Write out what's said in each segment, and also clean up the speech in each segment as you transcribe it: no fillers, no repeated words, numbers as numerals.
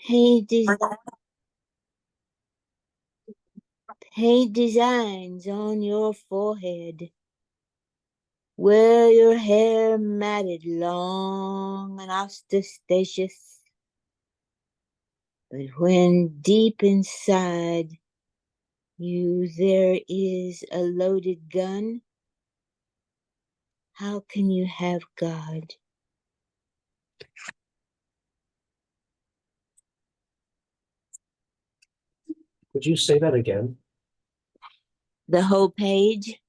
Paint designs on your forehead. Wear your hair matted long and ostentatious. But when deep inside you there is a loaded gun, how can you have God? Would you say that again? The whole page?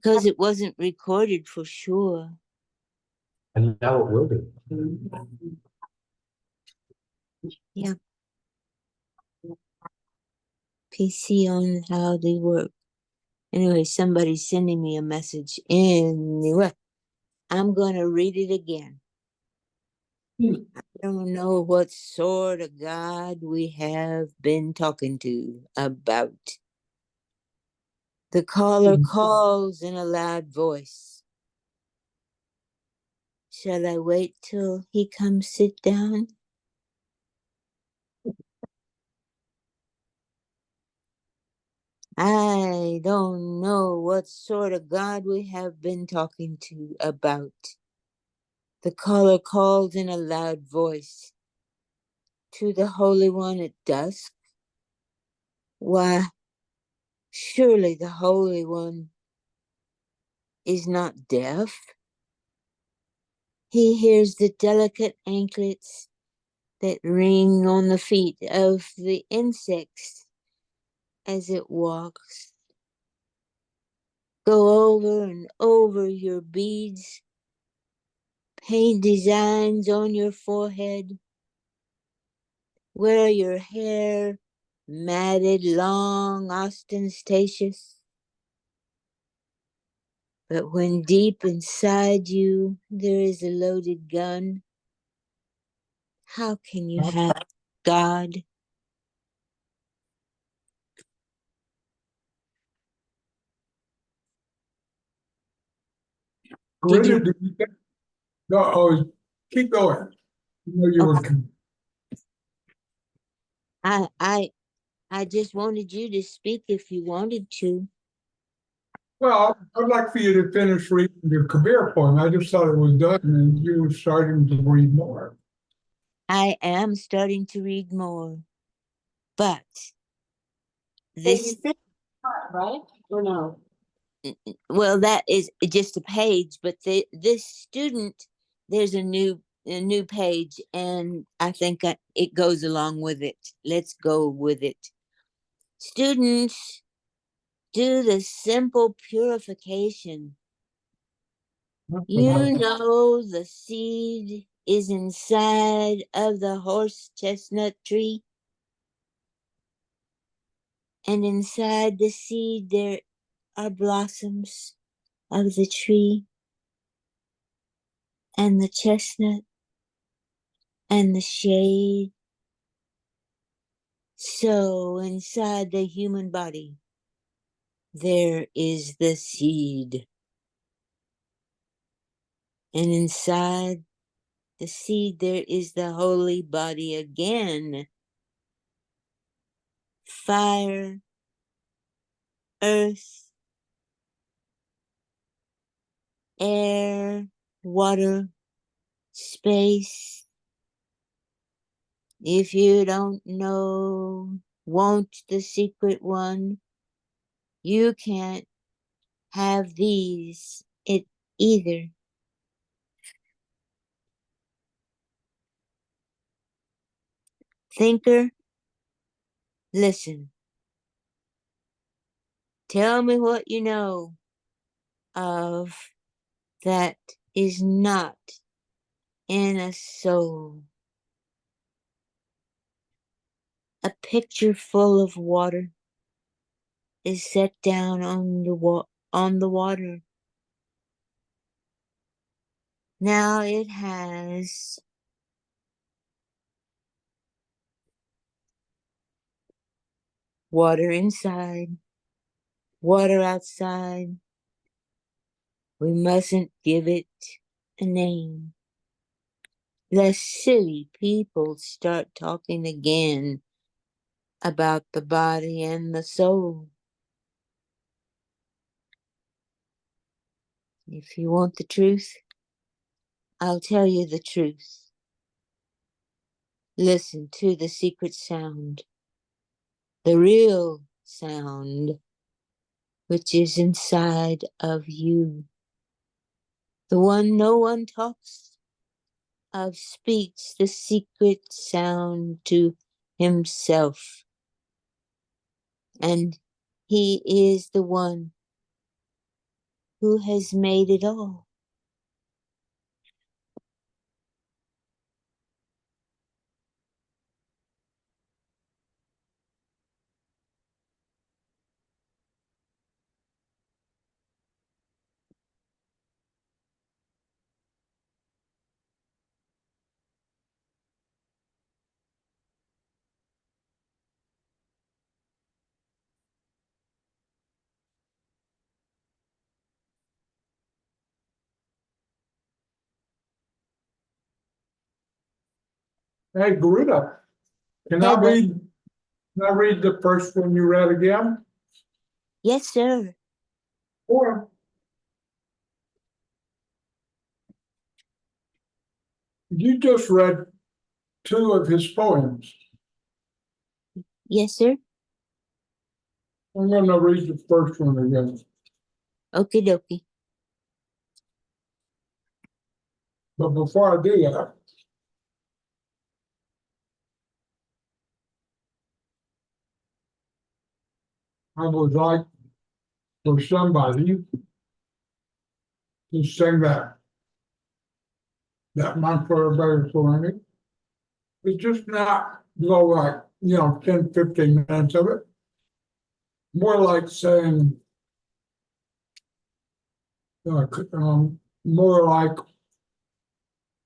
Because it wasn't recorded for sure. And now it will be. Yeah. PC on how they work. Anyway, somebody's sending me a message. Anyway, I'm going to read it again. I don't know what sort of God we have been talking to about. The caller calls in a loud voice. Shall I wait till he comes sit down? I don't know what sort of God we have been talking to about. The caller called in a loud voice. To the Holy One at dusk? Why, surely the Holy One is not deaf. He hears the delicate anklets that ring on the feet of the insects as it walks. Go over and over your beads. Paint designs on your forehead. Wear your hair matted, long, ostentatious. But when deep inside you there is a loaded gun, how can you have God? Did you? No, keep going. You know you were. I just wanted you to speak if you wanted to. Well, I'd like for you to finish reading your Kabir poem. I just thought it was done, and you were starting to read more. I am starting to read more, but this, right? Or no? well, that is just a page, but this student, there's a new page, and I think it goes along with it. Let's go with it. Students, do the simple purification. You know the seed is inside of the horse chestnut tree. And inside the seed there are blossoms of the tree and the chestnut and the shade. So inside the human body there is the seed. And inside the seed there is the holy body again. Fire, earth, air, water, space. If you don't know, want the secret one, you can't have these it either. Thinker, listen. Tell me what you know of that is not in a soul. A picture full of water is set down on the water. Now it has water inside, water outside, We mustn't give it a name, lest silly people start talking again about the body and the soul. If you want the truth, I'll tell you the truth. Listen to the secret sound, the real sound, which is inside of you. The one no one talks of speaks the secret sound to himself. And he is the one who has made it all. Hey, Garuda, can I Hey, Bill. can I read the first one you read again? Yes, sir. Or you just read two of his poems. Yes, sir. I'm gonna read the first one again. Okie dokie. But before I do that, I would like for somebody to sing that month for a better for me. It's just not go like, 10, 15 minutes of it. More like saying, more like,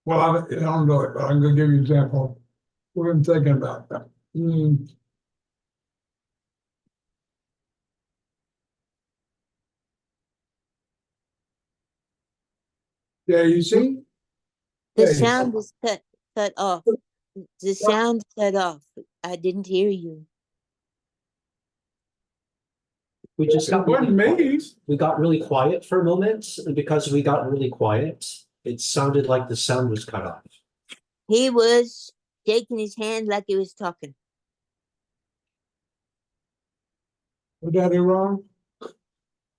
well, I don't know it, but I'm gonna give you an example of what I'm thinking about that. Yeah, you see? The Yeah, sound is cut off. The sound cut off. I didn't hear you. We just It got really wasn't quiet. me. We got really quiet for a moment, and because we got really quiet, it sounded like the sound was cut off. He was shaking his hand like he was talking. Was that wrong?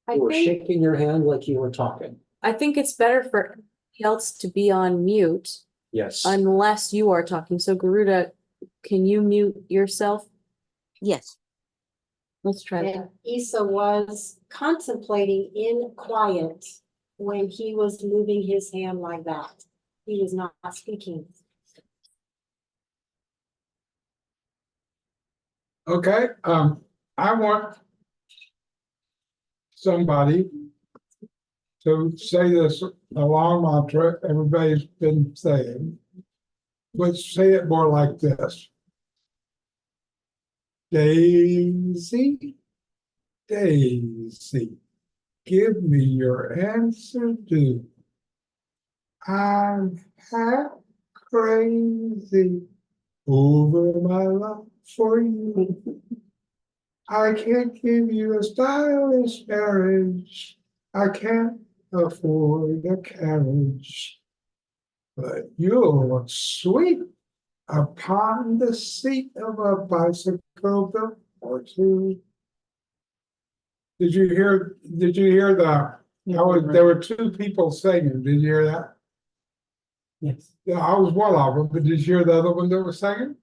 You were shaking your hand like you were talking. I think it's better for everybody else to be on mute Yes. unless you are talking. So Garuda, can you mute yourself? Yes. Let's try And that. Isa was contemplating in quiet when he was moving his hand like that. He was not speaking. Okay, I want somebody to say this along mantra everybody's been saying. Let's say it more like this. Daisy, Daisy, give me your answer due. I'm half crazy over my love for you. I can't give you a stylish marriage. I can't afford a carriage. But you'll look sweet upon the seat of a bicycle or two. Did you hear the, there were two people singing, did you hear that? Yes. Yeah, I was one of them, but did you hear the other one that was singing?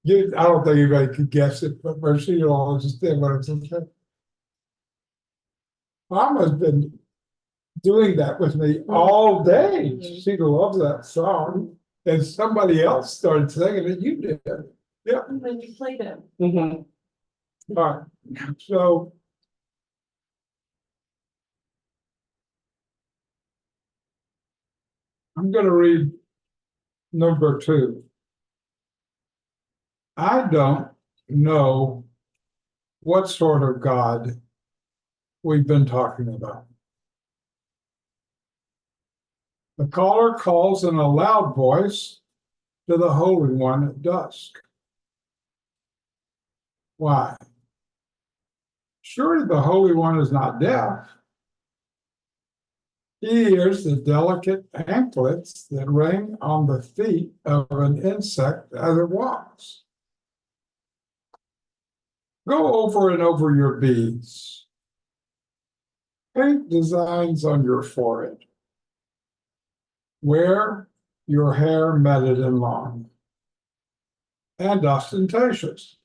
I don't think anybody could guess it, but Mercy, you'll understand what I'm saying. Mama's been doing that with me all day. She loves that song. And somebody else started singing it, you did. Yeah. When you played it. Mm-hmm. All right, so. I'm gonna read number 2. I don't know what sort of God we've been talking about. The caller calls in a loud voice to the Holy One at dusk. Why? Surely the Holy One is not deaf. He hears the delicate anklets that ring on the feet of an insect as it walks. Go over and over your beads. Paint designs on your forehead. Wear your hair matted and long and ostentatious.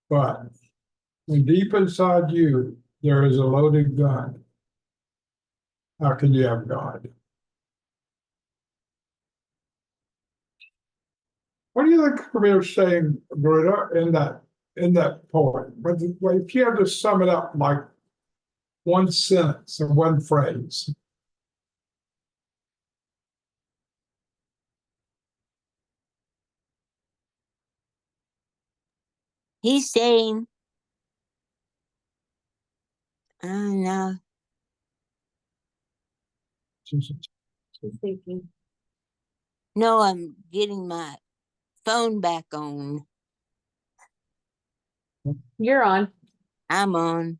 But when deep inside you there is a loaded gun, how can you have God? What do you think Kabir is saying, Greta, in that poem? But if you had to sum it up like one sentence or one phrase. He's saying, no, She's thinking. no, I'm getting my phone back on. You're on. I'm on.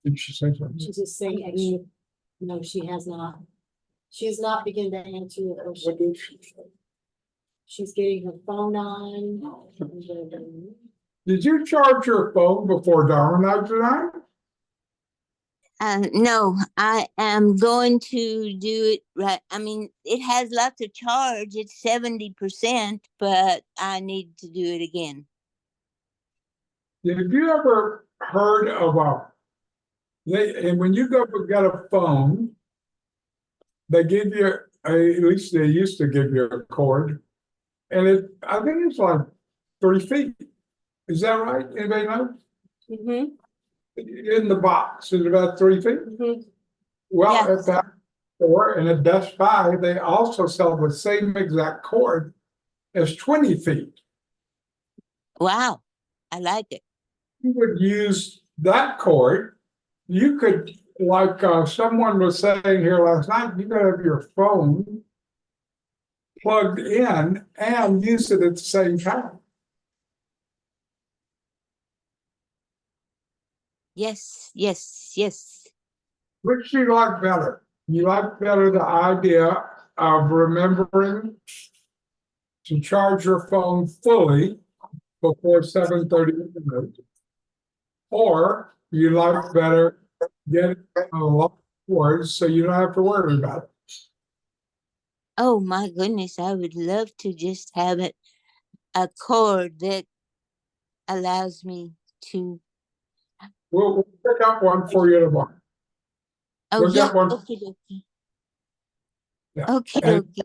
Did she say something? She's just saying, no, she has not. She has not begun to answer your question. What did she say? She's getting her phone on. Did you charge your phone before Dharma Night tonight? No, I am going to do it right. I mean, it has lots of charge. It's 70%, but I need to do it again. Have you ever heard of and when you go to get a phone, they give you, at least they used to give you a cord, and I think it's like 3 feet. Is that right? Anybody know? Mm-hmm. In the box, is about 3 feet. Mm-hmm. Well, Yes. at that store and at Best Buy, they also sell the same exact cord as 20 feet. Wow, I like it. You would use that cord. You could, like someone was saying here last night, you could have your phone plugged in and use it at the same time. Yes, yes, yes. Which do you like better? You like better the idea of remembering to charge your phone fully before 7:30 midnight, or you like better getting a lot of words so you don't have to worry about it? Oh my goodness, I would love to just have a cord that allows me to. We'll pick up one for you tomorrow. Oh We'll yeah, get one. okay, okay. Yeah. Okay, And okay.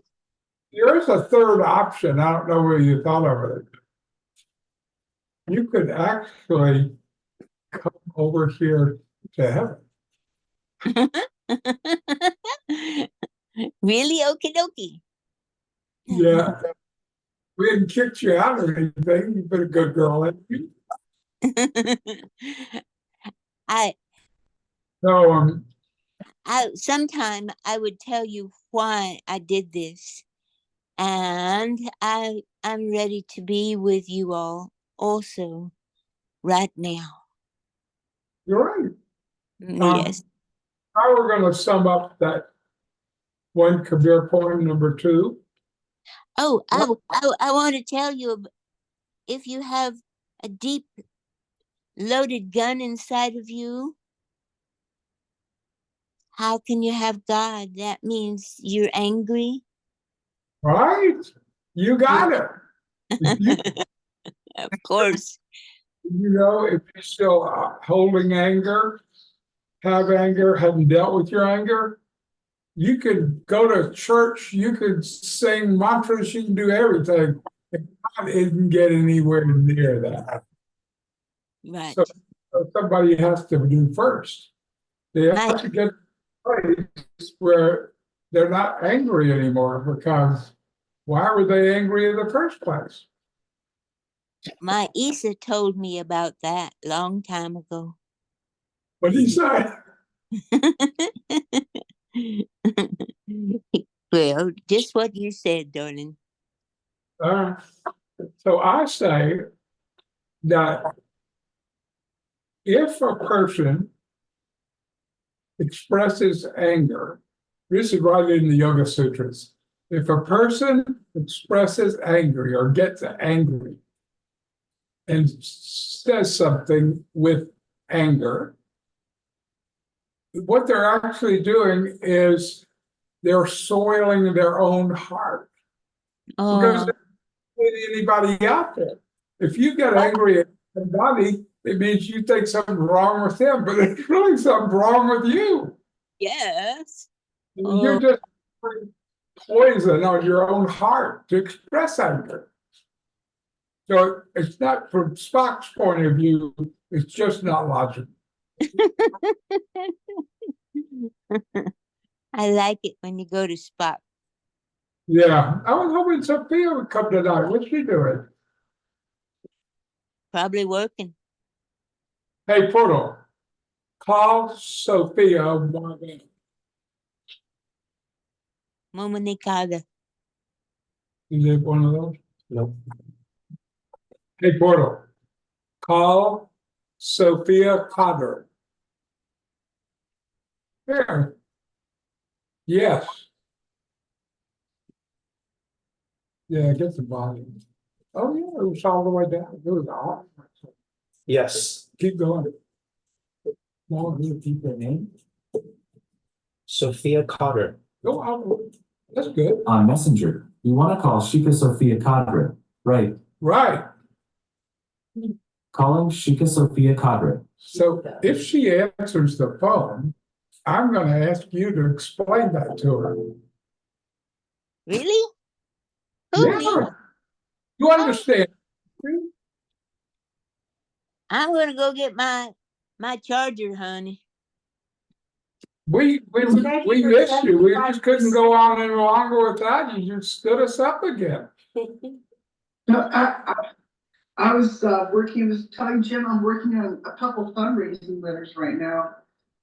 there's a third option. I don't know whether you thought of it. You could actually come over here to heaven. Really? Okie dokie. Yeah. We didn't kick you out or anything. You've been a good girl, haven't you? I So sometime I would tell you why I did this, and I'm ready to be with you all also right now. you're right. Yes. How we're going to sum up that one Kabir poem number 2. Oh, I want to tell you, if you have a deep loaded gun inside of you, how can you have God? That means you're angry. Right? You got it. If you, Of course. if you're still holding anger, have anger, haven't dealt with your anger, you could go to church, you could sing mantras, you can do everything. And God isn't get anywhere near that. Right. So somebody has to do first. They have Right. to get to a place where they're not angry anymore, because why were they angry in the first place? My Isa told me about that long time ago. What did he say? Well, just what you said, darling. So I say that if a person expresses anger, this is right in the Yoga Sutras. If a person expresses anger or gets angry and says something with anger, what they're actually doing is they're soiling their own heart because Oh, they're not putting anybody out there. If you get angry at somebody, it means you think something's wrong with them, but it's really something wrong with you. yes. You're Oh, just putting poison on your own heart to express anger. So it's not, from Spock's point of view, it's just not logical. I like it when you go to Spock. Yeah, I was hoping Sophia would come tonight. What's she doing? Probably working. Hey, Portal, call Sophia Morgan. Momonikada. Is it one of those? Nope. Hey, Portal, call Sophia Cotter. There. Yes. Yeah, get the volume. Oh, yeah, it was all the way down. It was off. Yes. Keep going. Now, you keep your name. Sophia Cotter. Go on. That's good. On Messenger, you want to call Shika Sophia Kadra, right? Right. Calling Shika Sophia Kadra. So if she answers the phone, I'm going to ask you to explain that to her. Really? Who, me? Yeah. You understand? I'm gonna go get my charger, honey. We missed you. We just couldn't go on any longer without you. You stood us up again. No, I was telling Jim I'm working on a couple fundraising letters right now.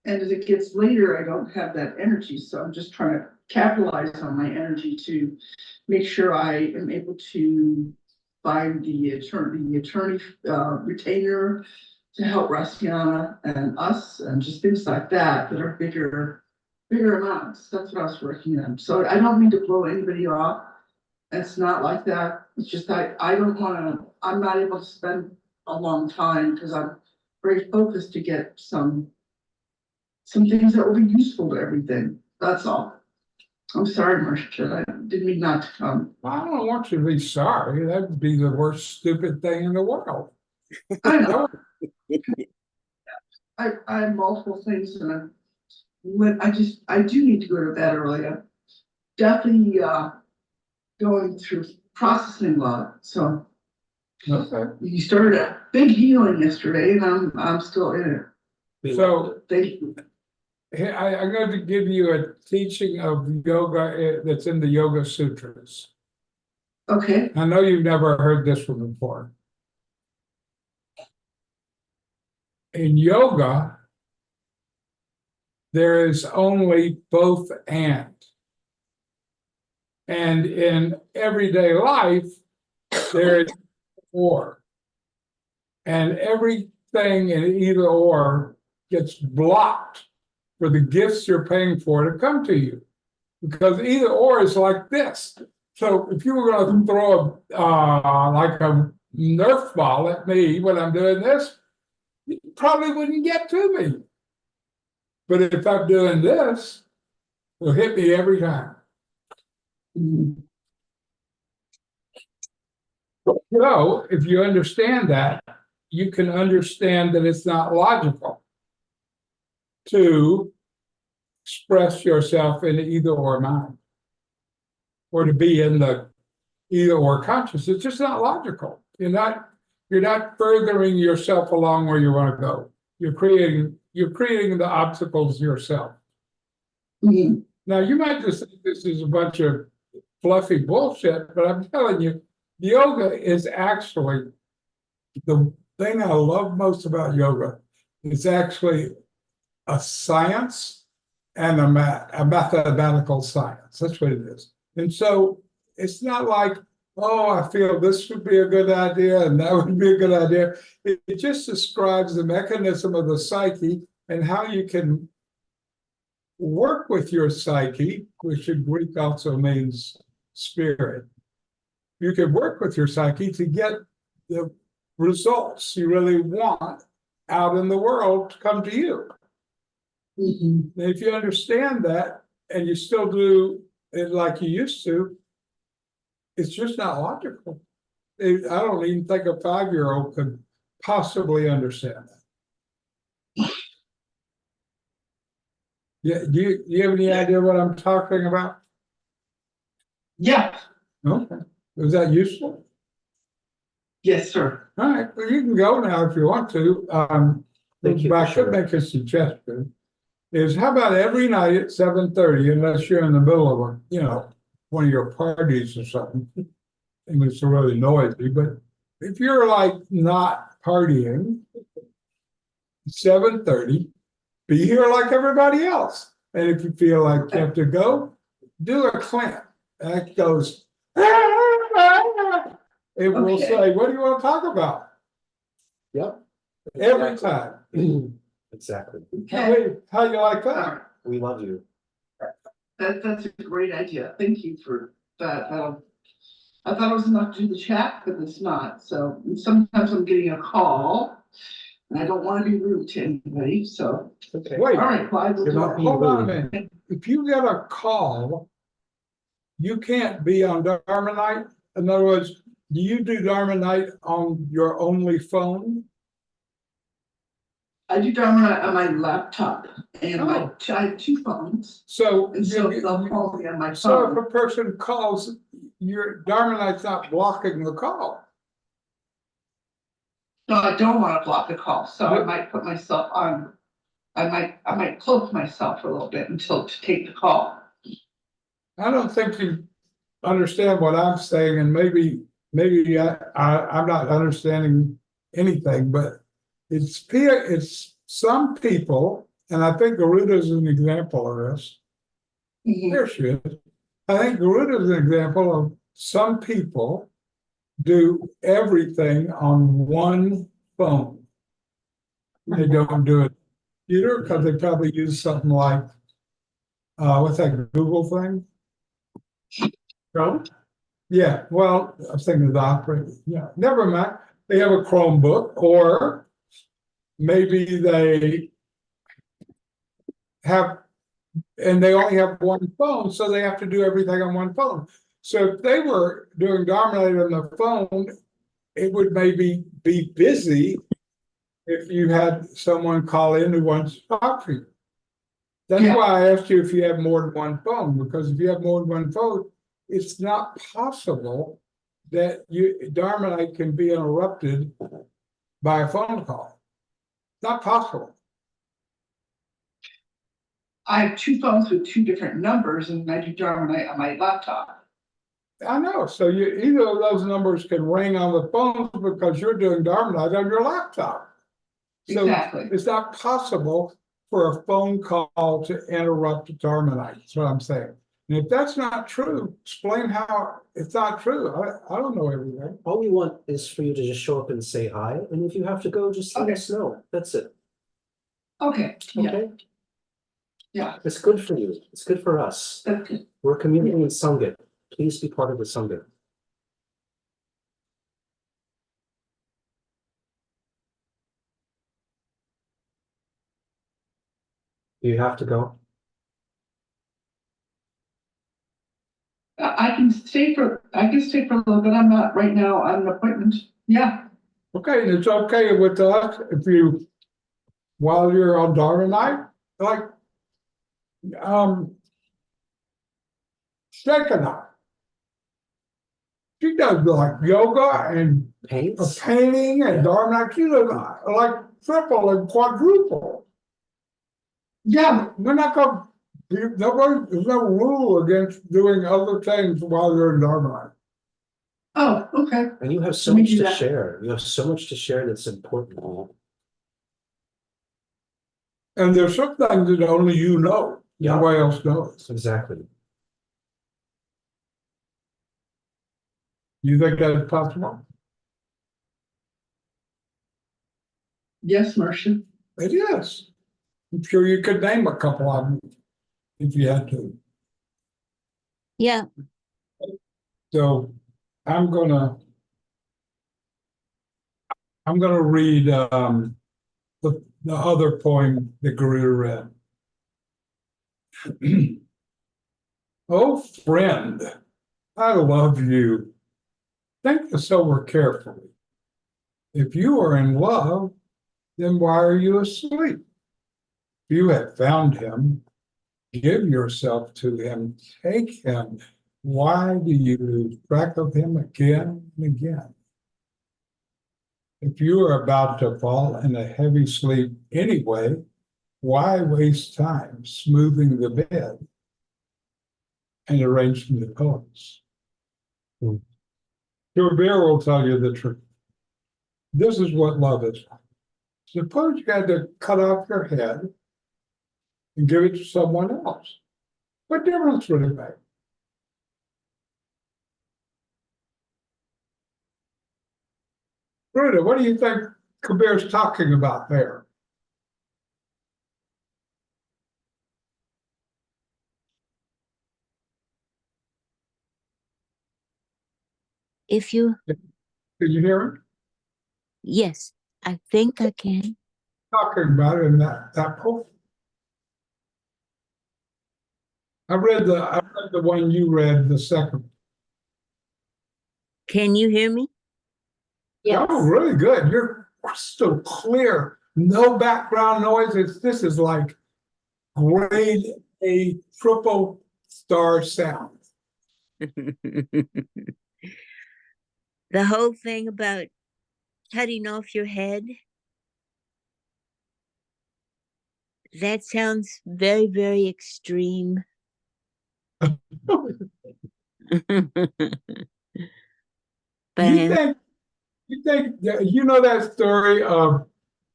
And as it gets later, I don't have that energy. So I'm just trying to capitalize on my energy to make sure I am able to find the attorney retainer to help Rustiana and us and just things like that that are bigger amounts. That's what I was working on. So I don't mean to blow anybody off. It's not like that. It's just that I'm not able to spend a long time because I'm very focused to get some things that will be useful to everything. That's all. I'm sorry, Marcia. I didn't mean not to come. I don't want you to be sorry. That'd be the worst stupid thing in the world. I know. I have multiple things and I do need to go to bed early. I'm definitely going through processing a lot. So Okay. you started a big healing yesterday and I'm still in it. So Thank you. I'm going to give you a teaching of yoga that's in the Yoga Sutras. Okay. I know you've never heard this one before. In yoga, there is only both and. And in everyday life, there is or. And everything in either or gets blocked for the gifts you're paying for to come to you. Because either or is like this. So if you were going to throw like a Nerf ball at me when I'm doing this, you probably wouldn't get to me. But if I'm doing this, it'll hit me every time. So if you understand that, you can understand that it's not logical to express yourself in either or mind, or to be in the either or conscious. It's just not logical. You're not furthering yourself along where you want to go. You're creating the obstacles yourself. Mhm. Now you might just think this is a bunch of fluffy bullshit, but I'm telling you, yoga is actually the thing I love most about yoga is actually a science and a mathematical science. That's what it is. And so it's not like, oh, I feel this would be a good idea and that would be a good idea. It just describes the mechanism of the psyche and how you can work with your psyche, which in Greek also means spirit. You can work with your psyche to get the results you really want out in the world to come to you. And if you understand that and you still do it like you used to, it's just not logical. I don't even think a 5-year-old could possibly understand that. Yeah, do you have any idea what I'm talking about? Yeah, Okay. Was that useful? yes, sir. All right, well, you can go now if you want to. Thank you But for I could sharing. make a suggestion. Is how about every night at 7:30, unless you're in the middle of one of your parties or something, and it's really noisy, but if you're like not partying, 7:30, be here like everybody else. And if you feel like you have to go, do a clamp. That goes, it will Okay. say, what do you want to talk about? Yep. Every Exactly. time. Exactly. How you like All that? right. We love you. That's a great idea. Thank you for that. I thought it was enough to do the chat, but it's not. So sometimes I'm getting a call and I don't want to be rude to anybody. So, Okay. Wait, all right, well, I will You're do not it. being hold on a rude. minute. If you get a call, you can't be on Dharma Night. In other words, do you do Dharma Night on your only phone? I do Dharma Night on my laptop and Oh. I have 2 phones. So, And so they'll call me on my so if phone. a person calls, your Dharma Night's not blocking the call. No, I don't want to block the call, so I might put myself on. I might cloak myself for a little bit until to take the call. I don't think you understand what I'm saying, and maybe I'm not understanding anything, but it's some people, and I think Garuda is an example of this. There she is. I think Garuda is an example of some people do everything on one phone. They don't do it either because they probably use something like what's that Google thing? Chrome? Yeah, well, I was thinking of the operating. Yeah, never mind. They have a Chromebook, or maybe they have, and they only have one phone, so they have to do everything on one phone. So if they were doing Dharma Night on the phone, it would maybe be busy if you had someone call in who wants to talk to you. That's Yeah. why I asked you if you have more than one phone, because if you have more than one phone, it's not possible that Dharma Night can be interrupted by a phone call. Not possible. I have 2 phones with 2 different numbers and I do Dharma Night on my laptop. I know. So either of those numbers can ring on the phone because you're doing Dharma Night on your laptop. So Exactly. it's not possible for a phone call to interrupt Dharma Night. That's what I'm saying. And if that's not true, explain how it's not true. I don't know everything. All we want is for you to just show up and say hi, and if you have to go, just let Okay. us know. That's it. Okay, yeah, Okay? yeah, It's good for you. It's good for us. that's good. We're a community in Sangha. Please be part of the Sangha. Do you have to go? I can stay for a little bit. I'm not right now on an appointment. Yeah, Okay, and it's okay with us if you, while you're on Dharma Night, like, Shekinah. She does like yoga and Paints? painting and Yeah. Dharma Night. She does like triple and quadruple. yeah, We're not gonna, there's no rule against doing other things while you're in Dharma Night. Oh, okay. And you have so Let me much do to that. share. You have so much to share that's important. And there's some things that only you know, Yeah. nobody else knows. Exactly. You think that's possible? Yes, Marcia. It is. I'm sure you could name a couple of them if you had to. Yeah, So I'm gonna read the other poem that Garuda read. Oh friend, I love you. Think this over carefully. If you are in love, then why are you asleep? If you have found him, give yourself to him, take him. Why do you lose track of him again and again? If you are about to fall in a heavy sleep anyway, why waste time smoothing the bed and arranging the pillows? Kabir will tell you the truth. This is what love is. Suppose you had to cut off your head and give it to someone else. What difference would it make? Rita, what do you think Kabir's talking about there? if you, Can you hear him yes, I think I can. talking about it in that poem? I read the one you read, the second. Can you hear me? Yes. Oh, really good. You're crystal clear. No background noise. This is like grade A triple star sound. The whole thing about cutting off your head, that sounds very, very extreme. You But think you know that story of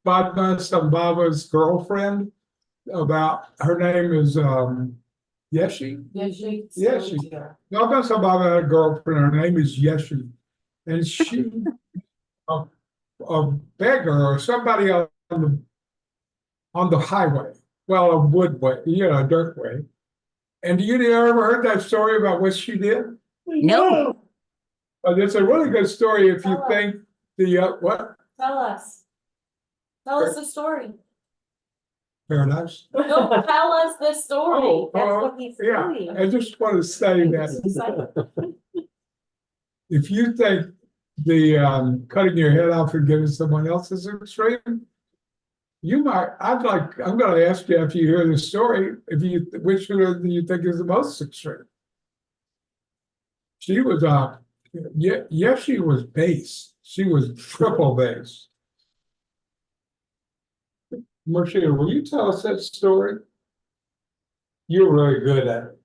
Padmasambhava's girlfriend about her name is Yeshi? Yeshi. Padmasambhava had a girlfriend, her name is Yeshi. And she a beggar or somebody on the highway, well, a wood way, a dirt way. And you ever heard that story about what she did? no, But it's a really good story if you Tell us. think the what Tell us. Tell us the story. paradise. No, tell us the story. Oh, That's oh, what he's Yeah, doing. I just want to say that if you think the cutting your head off and giving someone else is extreme, you might. I'm going to ask you after you hear the story which one do you think is the most extreme? She was yes, she was base. She was triple base. Marcia, will you tell us that story? You're really good at it.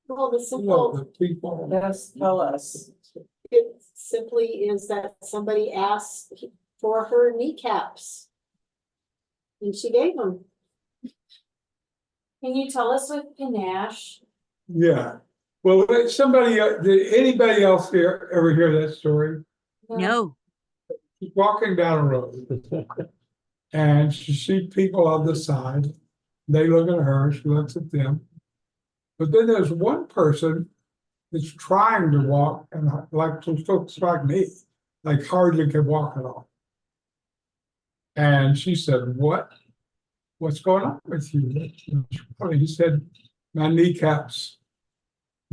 Well, the You simple, know the people. Yes, tell us. it simply is that somebody asked for her kneecaps. And she gave them. Can you tell us with panache? Yeah. Well, did anybody else ever hear that story? no. She's walking down a road and she sees people on the side. They look at her, she looks at them. But then there's one person that's trying to walk and looks like me, like hardly can walk at all. And she said, what's going on with you? He said, my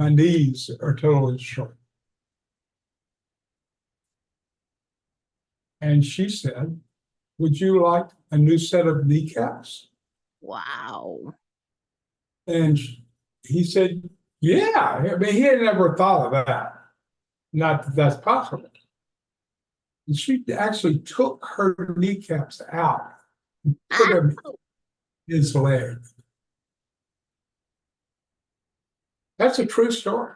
knees are totally short. And she said, would you like a new set of kneecaps? Wow. And he said, yeah. I mean, he had never thought of that. Not that that's possible. And she actually took her kneecaps out and put them in his leg. That's a true story.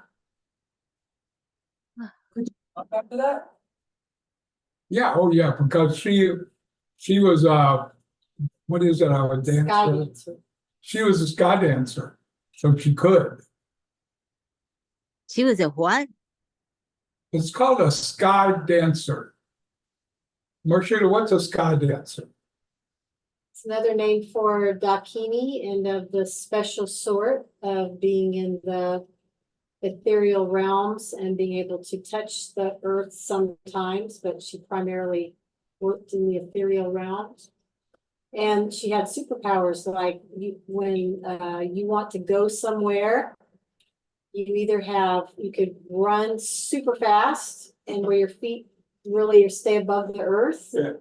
After that? Yeah, oh yeah, because she was what is it, a Sky dancer? dancer. She was a sky dancer, so she could. She was a what? It's called a sky dancer. Marshita, what's a sky dancer? It's another name for Dakini and of the special sort of being in the ethereal realms and being able to touch the earth sometimes, but she primarily worked in the ethereal realms. And she had superpowers like when you want to go somewhere, you could run super fast and where your feet really stay above the earth. Yeah.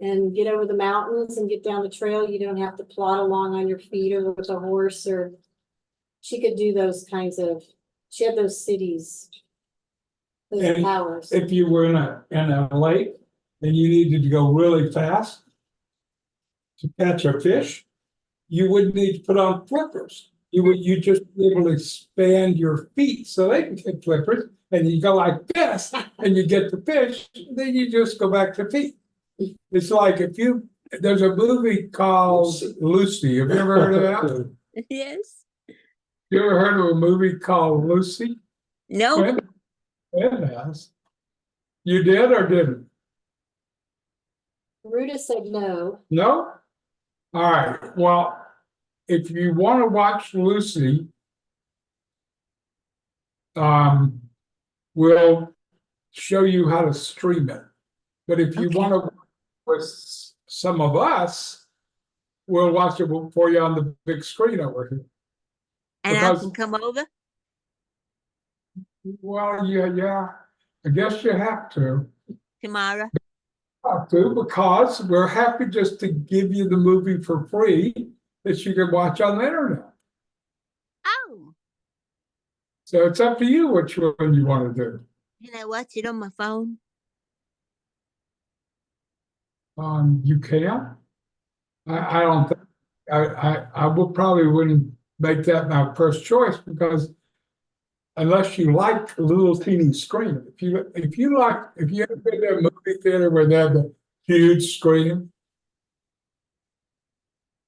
And get over the mountains and get down the trail. You don't have to plod along on your feet or with a horse or she could do those kinds of, she had those cities, those And powers. If you were in a lake and you needed to go really fast to catch a fish, you wouldn't need to put on flippers. You just be able to expand your feet so they can get flippers, and you go like this, and you get the fish. Then you just go back to feet. It's like there's a movie called Lucy. Have you ever heard of that? Yes. You ever heard of a movie called Lucy? No. It has. You did or didn't? Ruta said no. No? All right. Well, if you want to watch Lucy, we'll show you how to stream it. But if you Okay. want to with some of us, we'll watch it for you on the big screen over here. And Because- I can come over? Well, yeah, I guess you have to. Tomorrow? Because we're happy just to give you the movie for free that you can watch on the internet. Oh, So it's up to you which one you want to do. can I watch it on my phone? You can. I don't think I will probably wouldn't make that my first choice because unless you like a little teeny screen. If you ever been to a movie theater where they have a huge screen,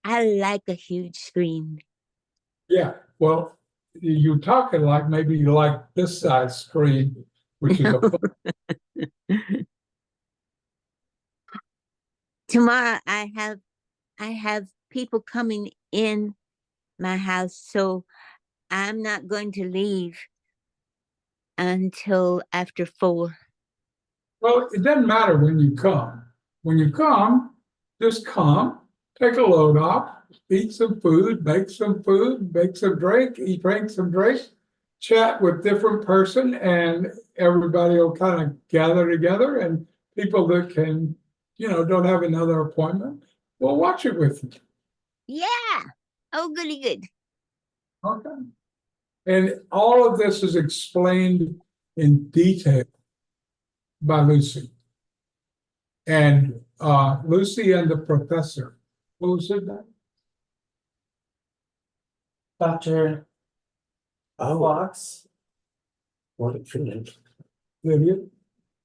I like a huge screen. yeah, well, you're talking like maybe you like this size screen, which is Tomorrow I have people coming in my house, so I'm not going to leave until after 4. well, it doesn't matter when you come. When you come, just come, take a load off, eat some food, make some drink, drink some drinks, chat with different person, and everybody will kind of gather together. And people that can, don't have another appointment, will watch it with you. Yeah. Oh, goody good. Okay. And all of this is explained in detail by Lucy. And Lucy and the professor. What was it that? Dr. Fox. Morgan Freeman. Lydia?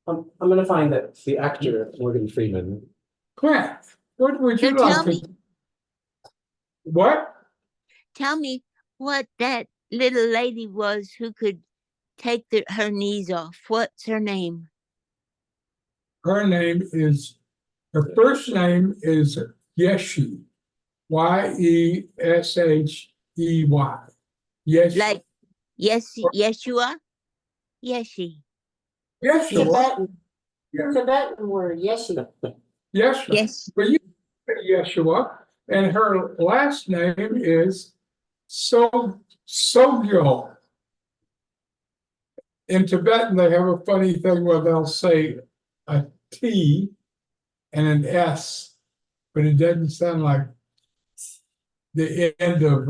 I'm gonna find the actor Morgan Freeman. Clint, what would you So like tell to? me. What? Tell me what that little lady was who could take her knees off. What's her name? Her first name is Yeshi. Yeshey. Yes. Like Yeshua? Yeshi. Yeshua. Tibetan, Yeah. Tibetan word, yeshi. Yeshua. Yes. But you say Yeshua, and her last name is Sogyo. In Tibetan, they have a funny thing where they'll say a T and an S, but it doesn't sound like the end of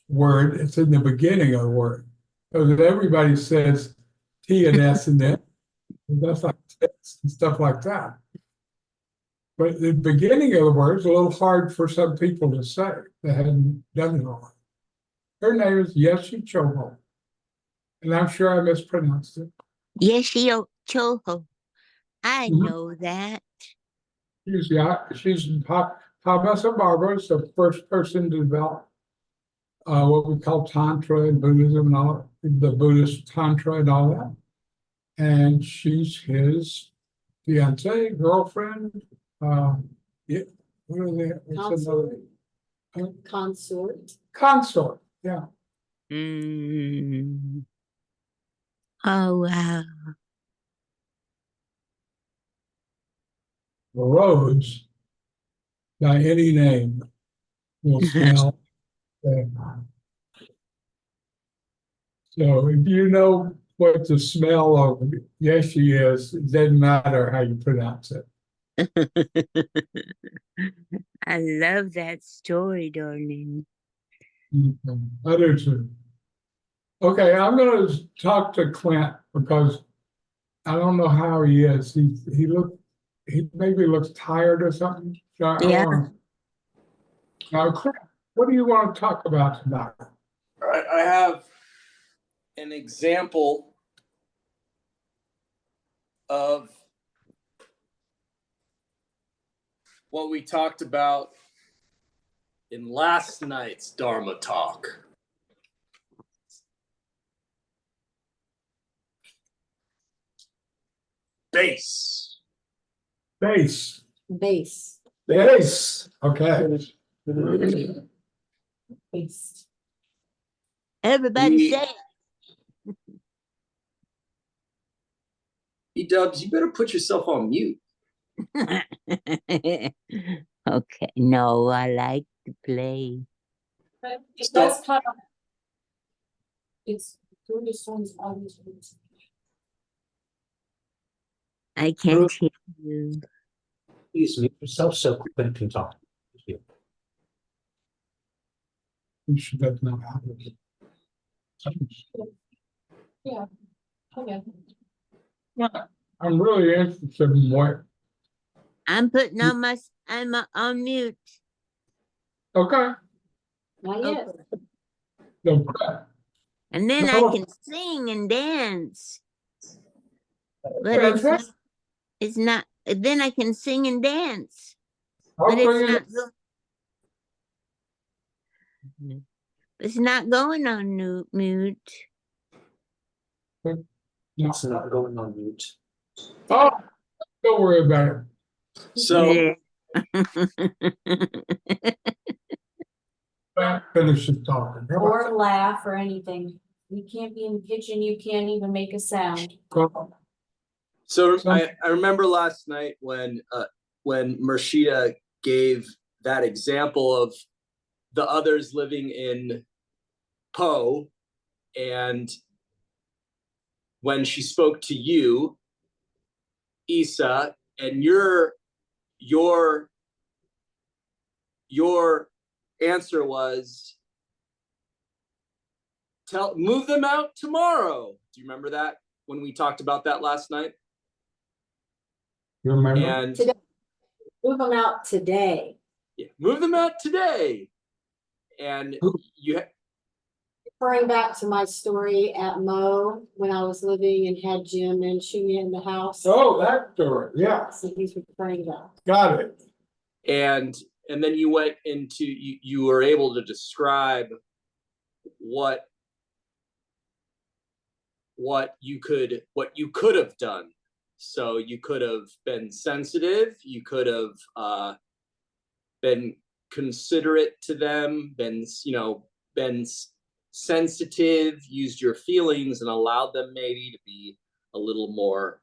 word. It's in the beginning of the word. So that everybody says T and S in there. That's like text and stuff like that. But the beginning of the word is a little hard for some people to say that hadn't done it all. Her name is Yeshi Chobo. And I'm sure I mispronounced it. Choho. I Mhm. know that. She's Pamesa Barbara is the first person to develop what we call Tantra in Buddhism and all, the Buddhist Tantra and all that. And she's his fiance, girlfriend, yeah, what are they? What's another? Consort. Consort, yeah. Mm. Oh, wow. Rose, by any name, will smell. good. So if you know what the smell of Yeshi is, it doesn't matter how you pronounce it. I love that story, darling. I do too. Okay, I'm gonna talk to Clint because I don't know how he is. He maybe looks tired or something. So Yeah. Now, Clint, what do you want to talk about tonight? All right, I have an example of what we talked about in last night's Dharma talk. Base. Base. Base. Base. Okay. Base. Everybody We- say E-dubs, you better put yourself on mute. it. Okay. No, I like to play. But it So- does cut off. It's through the songs always. I can't hear you. Please mute yourself so Clint can talk. Thank you. You should have known how to. Okay. I'm really interested in what. I'm putting on I'm on mute. Okay. Not yet. So, And then I can sing and dance. But it's not, then I can sing and dance. But it's not going on mute. It's not going on mute. Oh, don't worry about it. So Yeah. Finish the talking. Or laugh or anything. You can't be in the kitchen, you can't even make a sound. So I remember last night when Mershida gave that example of the others living in Po, and when she spoke to you, Isa, and your answer was move them out tomorrow. Do you remember that when we talked about that last night? You remember? And Today. Move them out today. yeah, move them out today. And you Referring back to my story at Mo when I was living and had Jim and Shumi in the house. Oh, that story. Yeah, So he's referring to that. got it. and then you went into you were able to describe what you could have done. So you could have been sensitive, you could have been considerate to them, been sensitive, used your feelings and allowed them maybe to be a little more,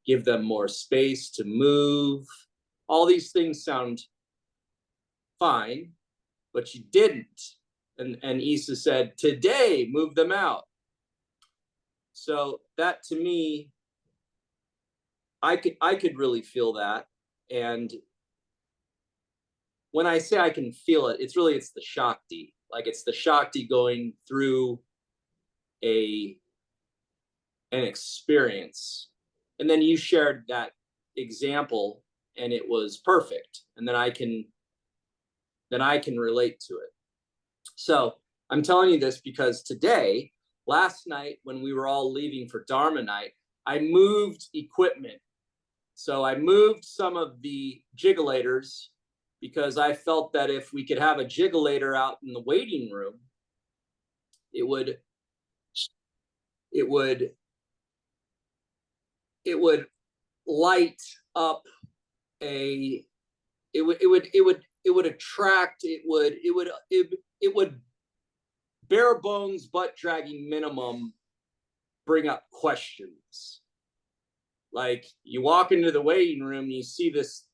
give them more space to move. All these things sound fine, but you didn't. And Issa said, today, move them out. So that to me, I could really feel that. And when I say I can feel it, it's the Shakti. Like it's the Shakti going through an experience. And then you shared that example and it was perfect. And then I can relate to it. So I'm telling you this because today, last night, when we were all leaving for Dharma Night, I moved equipment. So I moved some of the jiggulators because I felt that if we could have a jiggulator out in the waiting room, it would light up it would attract, it would bare bones butt dragging minimum bring up questions. Like you walk into the waiting room and you see this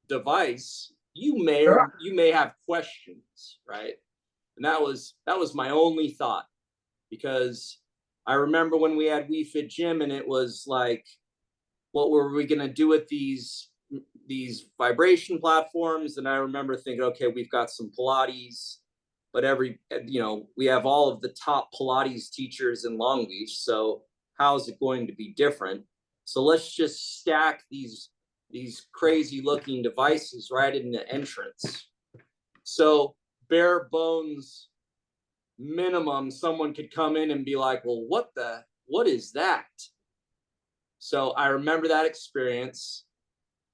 device, you may have questions, right? And that was my only thought, because I remember when we had We Fit Gym and it was like, what were we going to do with these vibration platforms? And I remember thinking, okay, we've got some Pilates, but we have all of the top Pilates teachers in Long Beach. So how is it going to be different? So let's just stack these crazy looking devices right in the entrance. So bare bones minimum, someone could come in and be like, well, what is that? So I remember that experience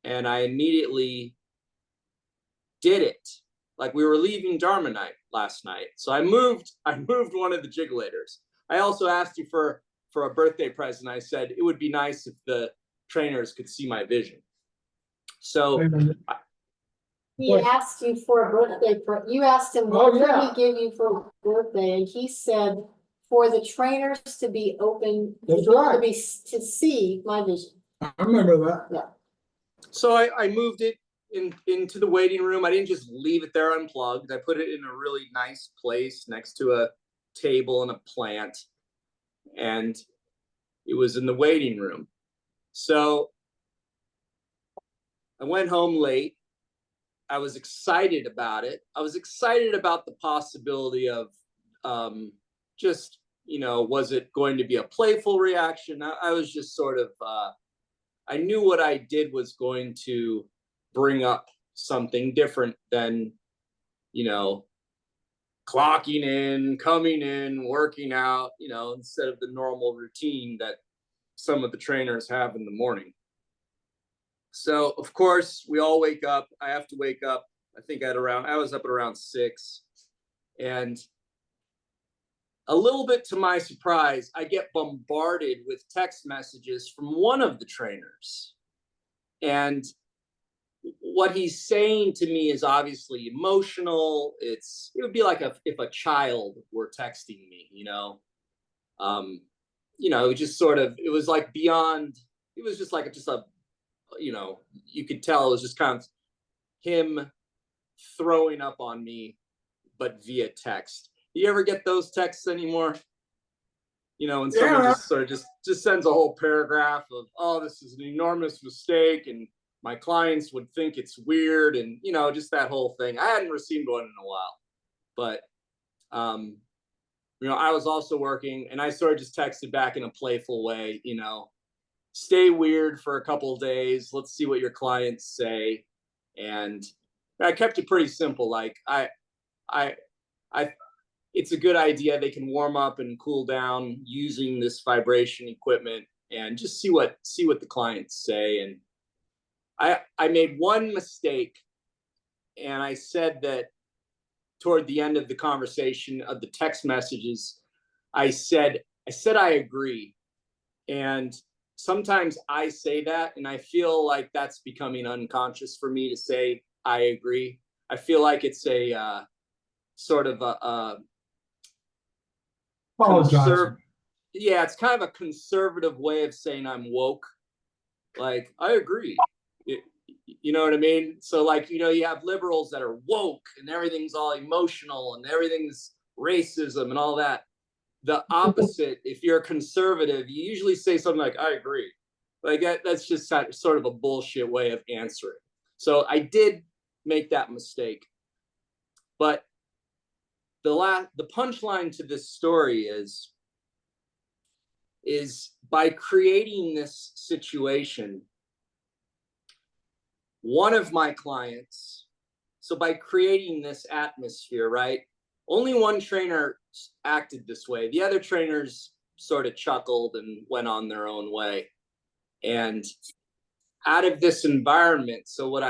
and I immediately did it. Like we were leaving Dharma Night last night. So I moved one of the jiggulators. I also asked you for a birthday present. I said, it would be nice if the trainers could see my vision. So he asked you for a birthday. You asked him what could he give you for a birthday, and he said for the trainers to be open, to see my vision. I remember that. Yeah. So I moved it into the waiting room. I didn't just leave it there unplugged. I put it in a really nice place next to a table and a plant, and it was in the waiting room. So I went home late. I was excited about it. I was excited about the possibility of just, was it going to be a playful reaction? I was just sort of, I knew what I did was going to bring up something different than, clocking in, coming in, working out, instead of the normal routine that some of the trainers have in the morning. So of course we all wake up. I have to wake up. I think I was up at around 6, and a little bit to my surprise, I get bombarded with text messages from one of the trainers. And what he's saying to me is obviously emotional. It would be like if a child were texting me, it just sort of, it was like beyond, it was just like a, you could tell it was just kind of him throwing up on me, but via text. Do you ever get those texts anymore? When someone just sort of just sends a whole paragraph of, oh, this is an enormous mistake, and my clients would think it's weird, and just that whole thing. I hadn't received one in a while, but I was also working, and I sort of just texted back in a playful way, stay weird for a couple of days. Let's see what your clients say. And I kept it pretty simple. Like it's a good idea. They can warm up and cool down using this vibration equipment, and just see what the clients say. And I made one mistake, and I said that toward the end of the conversation of the text messages, I said I agree. And sometimes I say that, and I feel like that's becoming unconscious for me to say I agree. I feel like it's a sort of a yeah, it's kind of a conservative way of saying I'm woke. Like, I agree. You know what I mean? So like, you have liberals that are woke and everything's all emotional and everything's racism and all that. The opposite, if you're a conservative, you usually say something like, I agree. Like that's just sort of a bullshit way of answering. So I did make that mistake. But the punchline to this story is by creating this situation, one of my clients, so by creating this atmosphere, right? Only one trainer acted this way. The other trainers sort of chuckled and went on their own way. And out of this environment, so what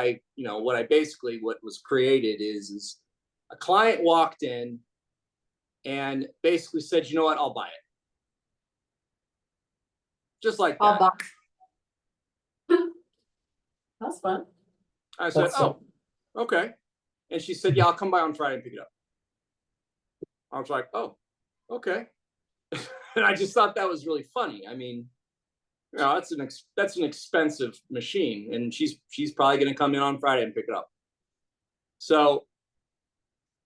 was created is a client walked in and basically said, you know what, I'll buy it. Just like that. I'll buy. That's fun. I said, That's oh, okay. And she said, yeah, I'll come by on Friday and pick it up. I was like, oh, okay. And I just thought that was really funny. I mean, you know, that's an expensive machine, and she's probably going to come in on Friday and pick it up. So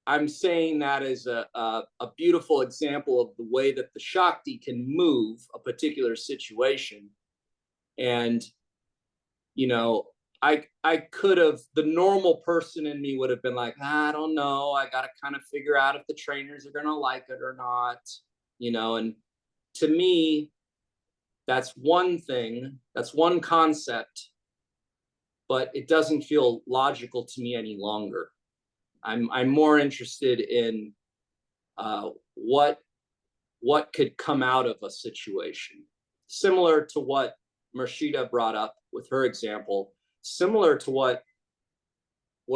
I'm saying that as a beautiful example of the way that the Shakti can move a particular situation. And, you know, I could have, the normal person in me would have been like, I don't know, I got to kind of figure out if the trainers are going to like it or not, you know. And to me, that's one thing, that's one concept, but it doesn't feel logical to me any longer. I'm more interested in what could come out of a situation, similar to what Marshita brought up with her example, similar to what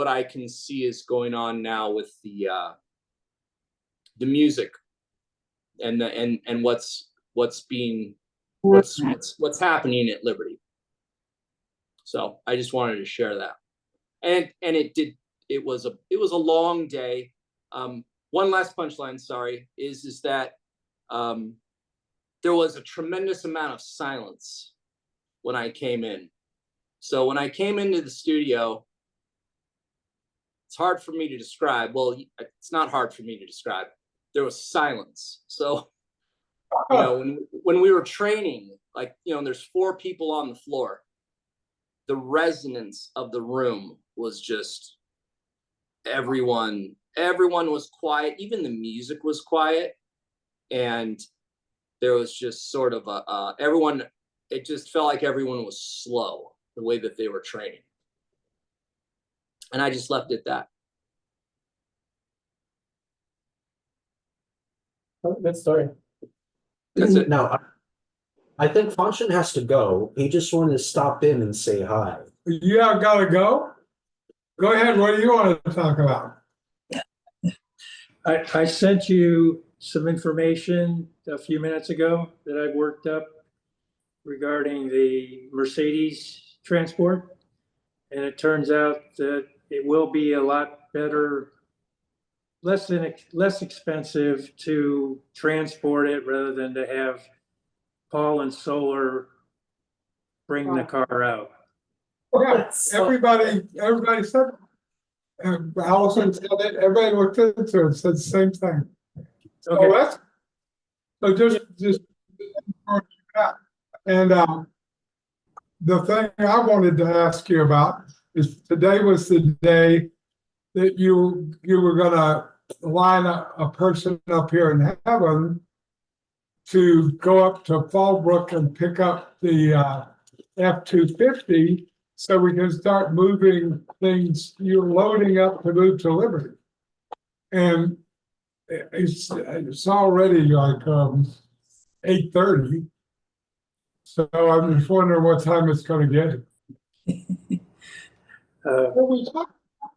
I can see is going on now with the music and what's happening at Liberty. So I just wanted to share that. And it was a long day. One last punchline, sorry, is that there was a tremendous amount of silence when I came in. So when I came into the studio, it's hard for me to describe. Well, it's not hard for me to describe. There was silence. So, you know, when we were training, like, you know, there's 4 people on the floor. The resonance of the room was just everyone was quiet. Even the music was quiet. And there was just sort of everyone, it just felt like everyone was slow the way that they were training. And I just left it at that. Oh, good story. That's it. Now, I think Fanshan has to go. He just wanted to stop in and say hi. Yeah, gotta go. Go ahead. What do you want to talk about? I sent you some information a few minutes ago that I worked up regarding the Mercedes transport. And it turns out that it will be a lot better, less expensive to transport it rather than to have Paul and Solar bring the car out. Yeah, everybody said, Allison said it, everybody looked into it, said the same thing. Okay. So just, and the thing I wanted to ask you about is today was the day that you were gonna line a person up here in heaven to go up to Fallbrook and pick up the F-250 so we can start moving things. You're loading up to move to Liberty. And it's already like 8:30. So I'm just wondering what time it's going to get. Well, we talked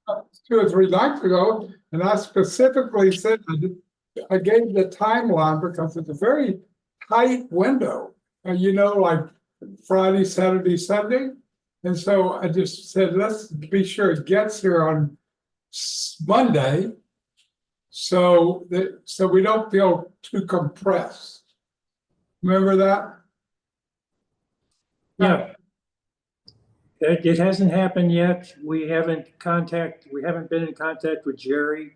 about this 2 or 3 nights ago, and I specifically said I gave the timeline because it's a very tight window. You know, like Friday, Saturday, Sunday. And so I just said, let's be sure it gets here on Monday so we don't feel too compressed. Remember that? Yeah. It hasn't happened yet. We haven't been in contact with Jerry.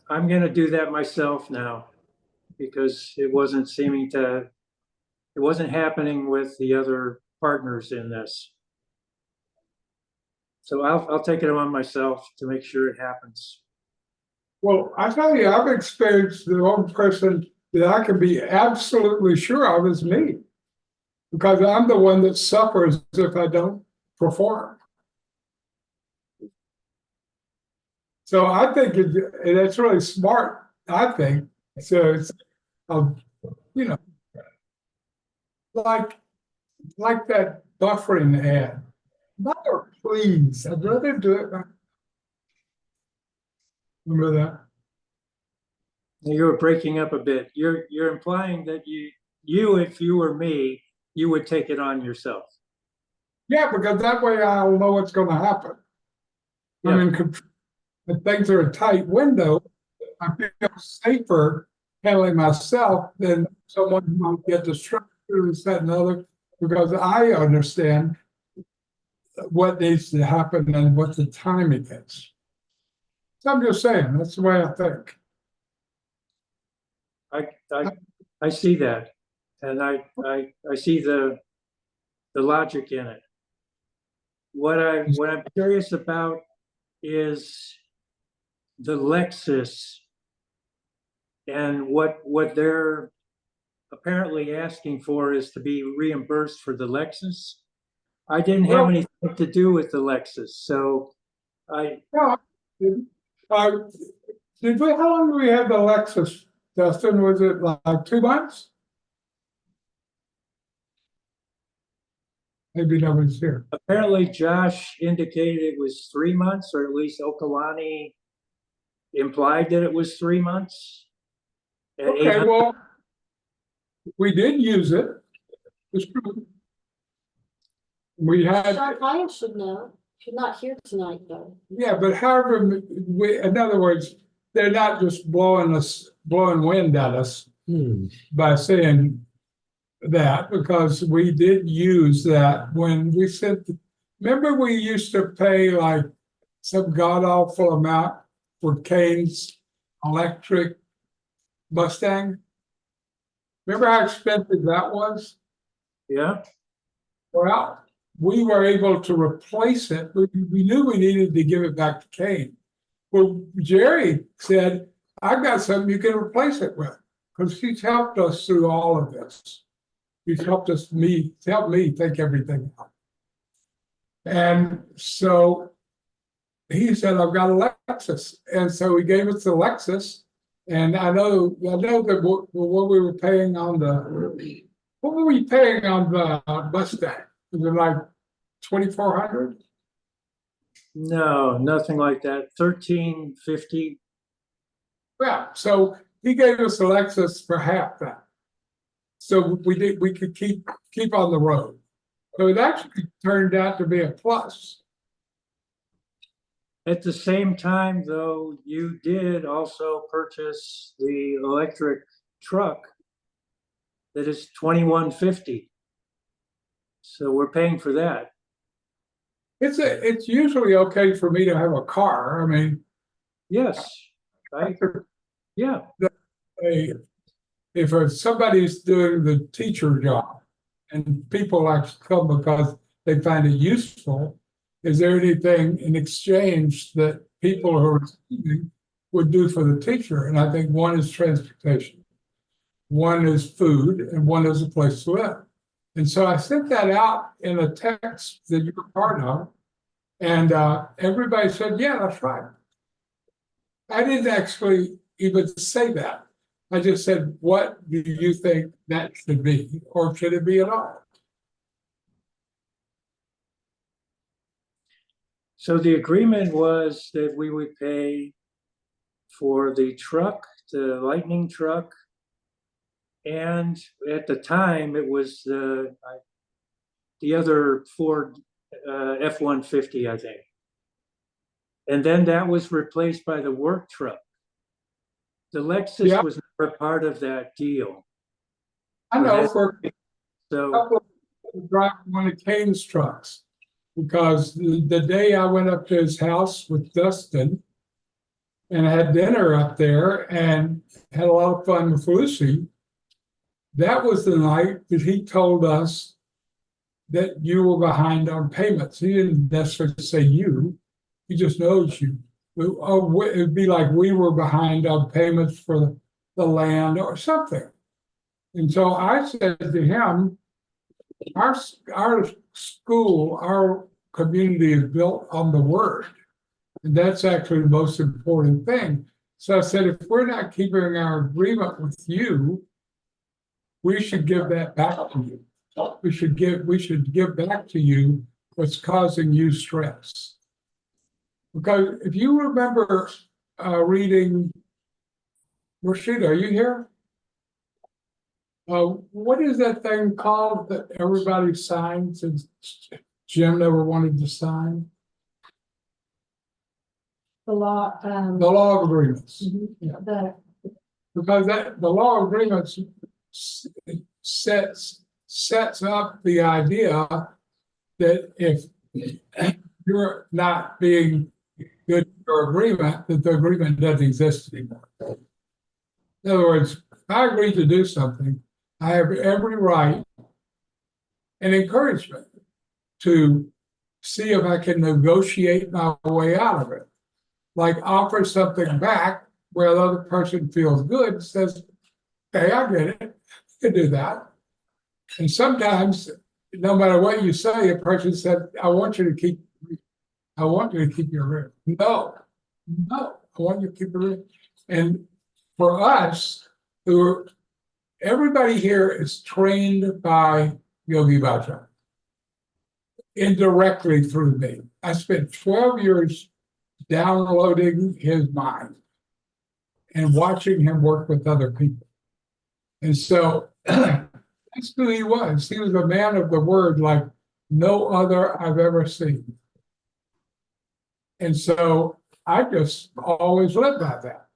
I'm going to do that myself now because it wasn't happening with the other partners in this. So I'll take it on myself to make sure it happens. Well, I tell you, I've experienced the only person that I can be absolutely sure of is me. Because I'm the one that suffers if I don't perform. So I think it's really smart, I think. So you know, like that buffering ad. Mother, please, I'd rather do it. Remember that? You were breaking up a bit. You're implying that you, if you were me, you would take it on yourself. Yeah, because that way I'll know what's gonna happen. Yeah. I'm in control. If things are a tight window, I feel safer handling myself than someone who might get distracted or that and other, because I understand what needs to happen and what the timing is. So I'm just saying, that's the way I think. I see that, and I see the logic in it. What I'm curious about is the Lexus and what they're apparently asking for is to be reimbursed for the Lexus. I didn't have anything to do with the Lexus, so No, did we, how long do we have the Lexus, Dustin? Was it like 2 months? Maybe nobody's here. apparently Josh indicated it was 3 months, or at least Okalani implied that it was 3 months. At Okay, 800 well, we did use it. It's true. We had, Shakaya should know. She's not here tonight, though. yeah, but however, in other words, they're not just blowing wind at us by saying that, because we did use that when we sent, remember we used to pay like some god awful amount for Kane's electric Mustang? Remember how expensive that was? Yeah, Well, we were able to replace it, but we knew we needed to give it back to Kane. Well, Jerry said, I've got something you can replace it with, because he's helped us through all of this. He's helped me think everything out. And so he said, I've got a Lexus. And so he gave us the Lexus. And I know that what we were paying on what were we paying on the Mustang? Was it like 2,400? no, nothing like that. 1350. Yeah, so he gave us a Lexus for half that. So we could keep on the road. So it actually turned out to be a plus. At the same time, though, you did also purchase the electric truck that is 2150. So we're paying for that. It's usually okay for me to have a car. I mean, Yes, yeah, if somebody's doing the teacher job and people like to come because they find it useful, is there anything in exchange that people who are receiving would do for the teacher? And I think one is transportation, one is food, and one is a place to live. And so I sent that out in a text that you're part of, and everybody said, yeah, that's right. I didn't actually even say that. I just said, what do you think that should be, or should it be at all? so the agreement was that we would pay for the truck, the Lightning truck, and at the time it was the other Ford F-150, I think. And then that was replaced by the work truck. The Lexus was never part of that deal. I know for So couple of drive one of Kane's trucks, because the day I went up to his house with Dustin and had dinner up there and had a lot of fun with Lucy, that was the night that he told us that you were behind on payments. He didn't necessarily say you, he just knows you. It'd be like we were behind on payments for the land or something. And so I said to him, our school, our community is built on the word. And that's actually the most important thing. So I said, if we're not keeping our agreement with you, we should give that back to you. We should give back to you what's causing you stress. Because if you remember reading, Rashida, are you here? What is that thing called that everybody signs and Jim never wanted to sign? The law, The law of agreements. Yeah. the, Because the law of agreements sets up the idea that if you're not being good for agreement, that the agreement doesn't exist anymore. In other words, if I agree to do something, I have every right and encouragement to see if I can negotiate my way out of it. Like offer something back where the other person feels good and says, okay, I get it, I can do that. And sometimes, no matter what you say, a person said, I want you to keep your room. No, I want you to keep your room. And for us, everybody here is trained by Yogi Bhajan, indirectly through me. I spent 12 years downloading his mind and watching him work with other people. And so that's who he was. He was a man of the word like no other I've ever seen. And so I just always lived by that.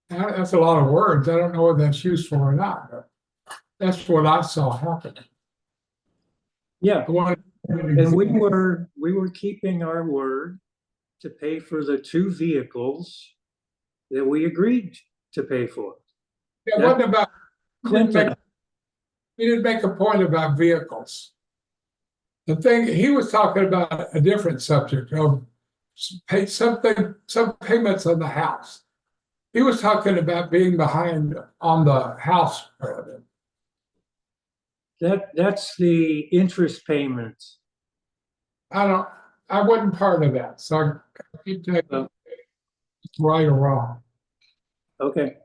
Now, that's a lot of words. I don't know whether that's useful or not, but that's what I saw happen. Yeah, and we were keeping our word to pay for the 2 vehicles that we agreed to pay for. It wasn't about Clinton. he didn't make a point about vehicles. The thing he was talking about a different subject of some payments on the house. He was talking about being behind on the house credit. That's the interest payments. I wasn't part of that, so I keep taking right or wrong. Okay.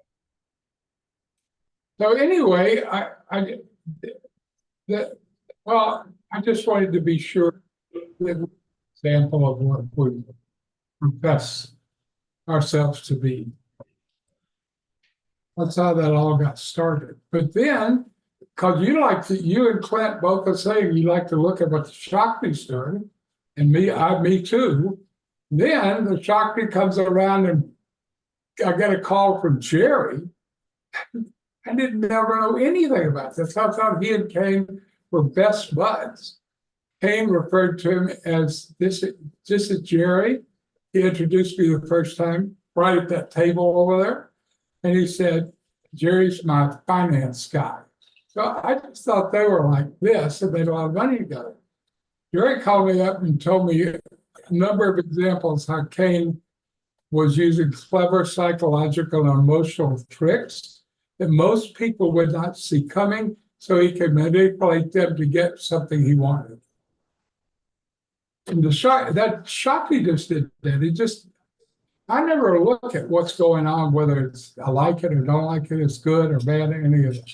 So anyway, I just wanted to be sure that example of what we profess ourselves to be. That's how that all got started. But then, because you and Clint both are saying you like to look at what the Shakti's doing, and me too. Then the Shakti comes around and I get a call from Jerry. I didn't never know anything about this. I thought he and Kane were best buds. Kane referred to him as this is Jerry. He introduced me the first time right at that table over there. And he said, Jerry's my finance guy. So I just thought they were like this and they had a lot of money together. Jerry called me up and told me a number of examples how Kane was using clever psychological and emotional tricks that most people would not see coming, so he could manipulate them to get something he wanted. And that Shakti just did that. I never look at what's going on, whether it's I like it or don't like it, it's good or bad, any of it.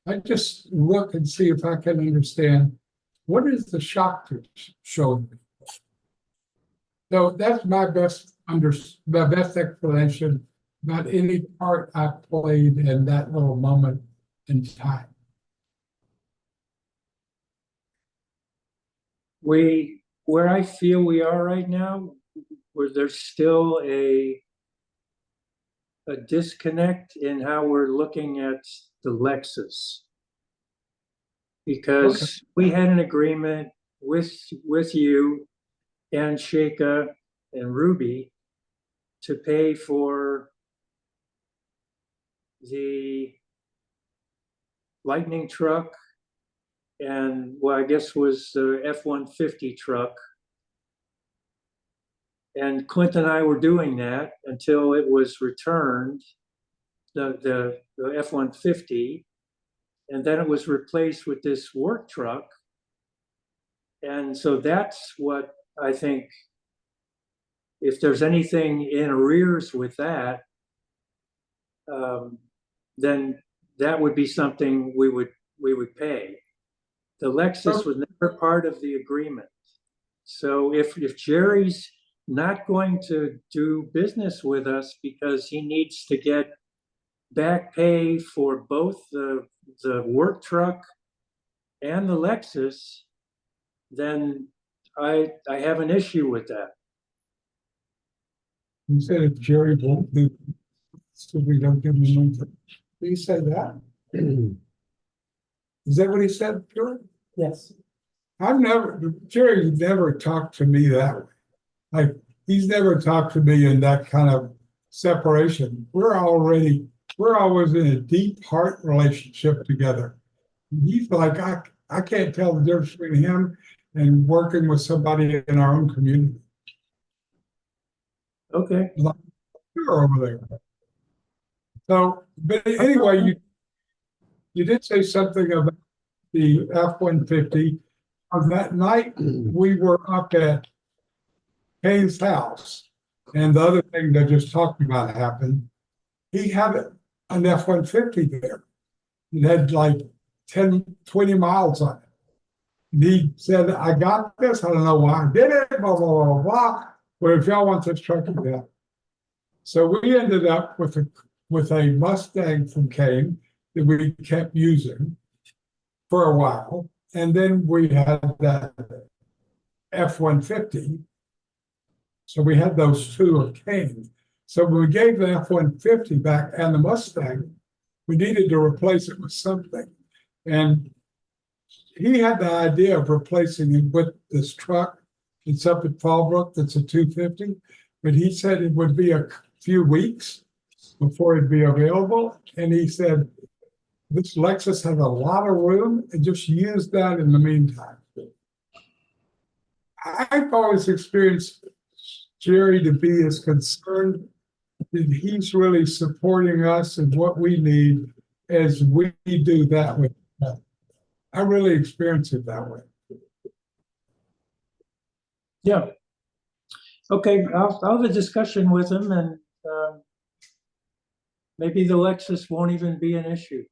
I just look and see if I can understand what is the Shakti showing me. So that's my best explanation about any part I played in that little moment in time. Where I feel we are right now, where there's still a disconnect in how we're looking at the Lexus. Because we had an agreement with you and Sheikha and Ruby to pay for the Lightning truck and what I guess was the F-150 truck. And Clint and I were doing that until it was returned, the F-150, and then it was replaced with this work truck. And so that's what I think, if there's anything in arrears with that, then that would be something we would pay. The Lexus was never part of the agreement. So if Jerry's not going to do business with us because he needs to get back pay for both the work truck and the Lexus, then I have an issue with that. You said if Jerry won't do, so we don't give him money. Did he say that? Is that what he said, Jerry? Yes. Jerry's never talked to me that way. Like, he's never talked to me in that kind of separation. We're always in a deep heart relationship together. He's like, I can't tell the difference between him and working with somebody in our own community. Okay. You're over there. So, but anyway, you did say something about the F-150. On that night, we were up at Kane's house, and the other thing that just talked about happened. He had an F-150 there. It had like 10, 20 miles on it. And he said, I got this. I don't know why I did it, blah, blah, blah, blah. But if y'all want this truck, you got it. So we ended up with a Mustang from Kane that we kept using for a while. And then we had that F-150. So we had those two of Kane. So when we gave the F-150 back and the Mustang, we needed to replace it with something. And he had the idea of replacing it with this truck. It's up at Fallbrook, that's a 250. But he said it would be a few weeks before it'd be available. And he said, this Lexus has a lot of room and just use that in the meantime. I've always experienced Jerry to be as concerned that he's really supporting us and what we need as we do that with him. I really experience it that way. Yeah. Okay, I'll have a discussion with him, and maybe the Lexus won't even be an issue.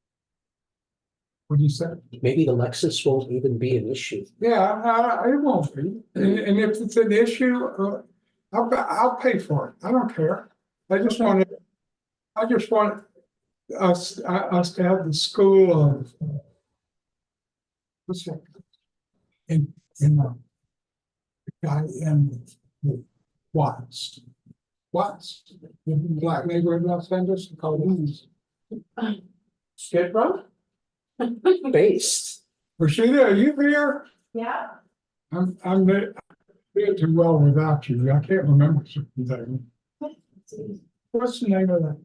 What do you say? Maybe the Lexus won't even be an issue. Yeah, it won't be. And if it's an issue, I'll pay for it. I don't care. I just want us to have the school of what's that? In the guy in Watts, the black neighborhood in Los Angeles, called Watts. Skid Row? Based. Rashida, are you here? Yeah. I'm doing too well without you. I can't remember certain things. What's the name of that?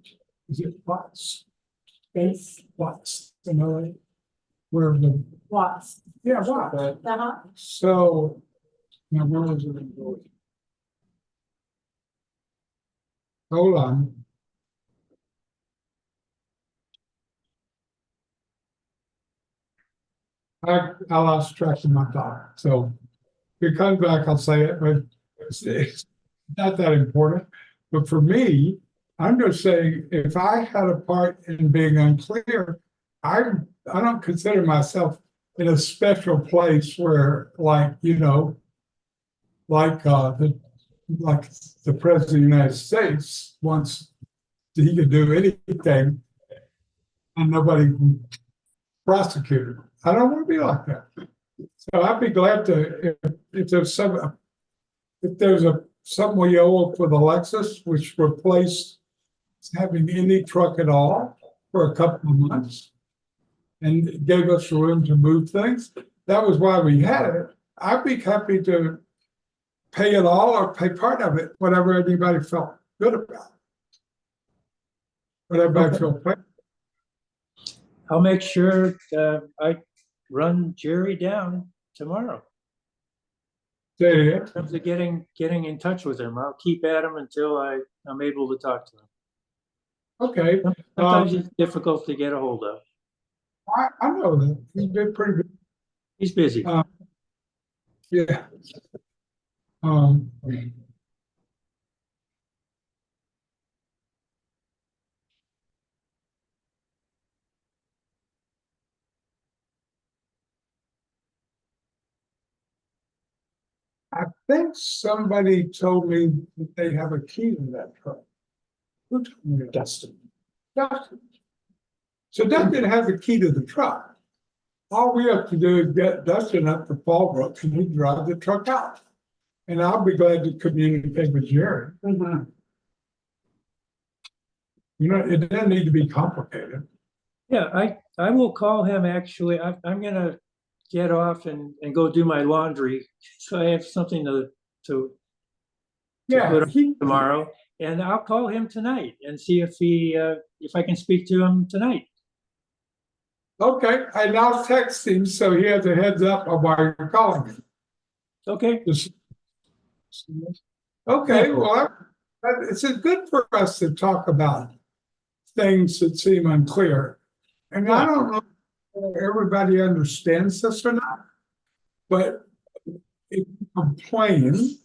Is it Watts? Watts, in LA? Where the Watts. yeah, Watts. Uh-huh. So now where was it going? Hold on. I lost track of my thought. So if it comes back, I'll say it, but it's not that important. But for me, I'm just saying if I had a part in being unclear, I don't consider myself in a special place where, like, like the president of the United States wants he could do anything and nobody can prosecute him. I don't want to be like that. So I'd be glad to if there's some we owe for the Lexus, which replaced having any truck at all for a couple of months and gave us room to move things. That was why we had it. I'd be happy to pay it all or pay part of it, whatever anybody felt good about. Whatever I feel. I'll make sure I run Jerry down tomorrow. Say it. In terms of getting in touch with him, I'll keep at him until I'm able to talk to him. Okay. Sometimes it's difficult to get a hold of. I know that. He's been pretty good. He's busy. Yeah. I think somebody told me that they have a key to that truck. Who told me that? Dustin. Dustin. So Dustin has the key to the truck. All we have to do is get Dustin up to Fallbrook and he drive the truck out. And I'll be glad to communicate with Jerry. You know, it doesn't need to be complicated. Yeah, I will call him actually. I'm gonna get off and go do my laundry. So I have something to Yeah, put on tomorrow. And I'll call him tonight and see if I can speak to him tonight. okay, and I'll text him so he has a heads up of why you're calling him. Okay, Okay, well, it's good for us to talk about things that seem unclear. And I don't know if everybody understands this or not, but if you complain,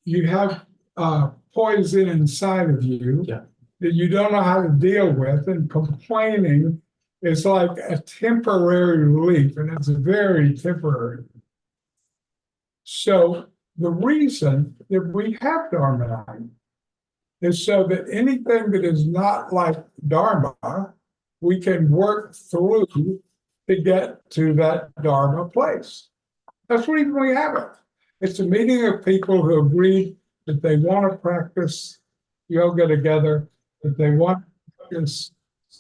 you have poison inside of you Yeah. that you don't know how to deal with, and complaining is like a temporary relief, and it's very temporary. So the reason that we have Dharma Night is so that anything that is not like Dharma, we can work through to get to that Dharma place. That's the reason we have it. It's a meeting of people who agree that they want to practice yoga together, that they want to practice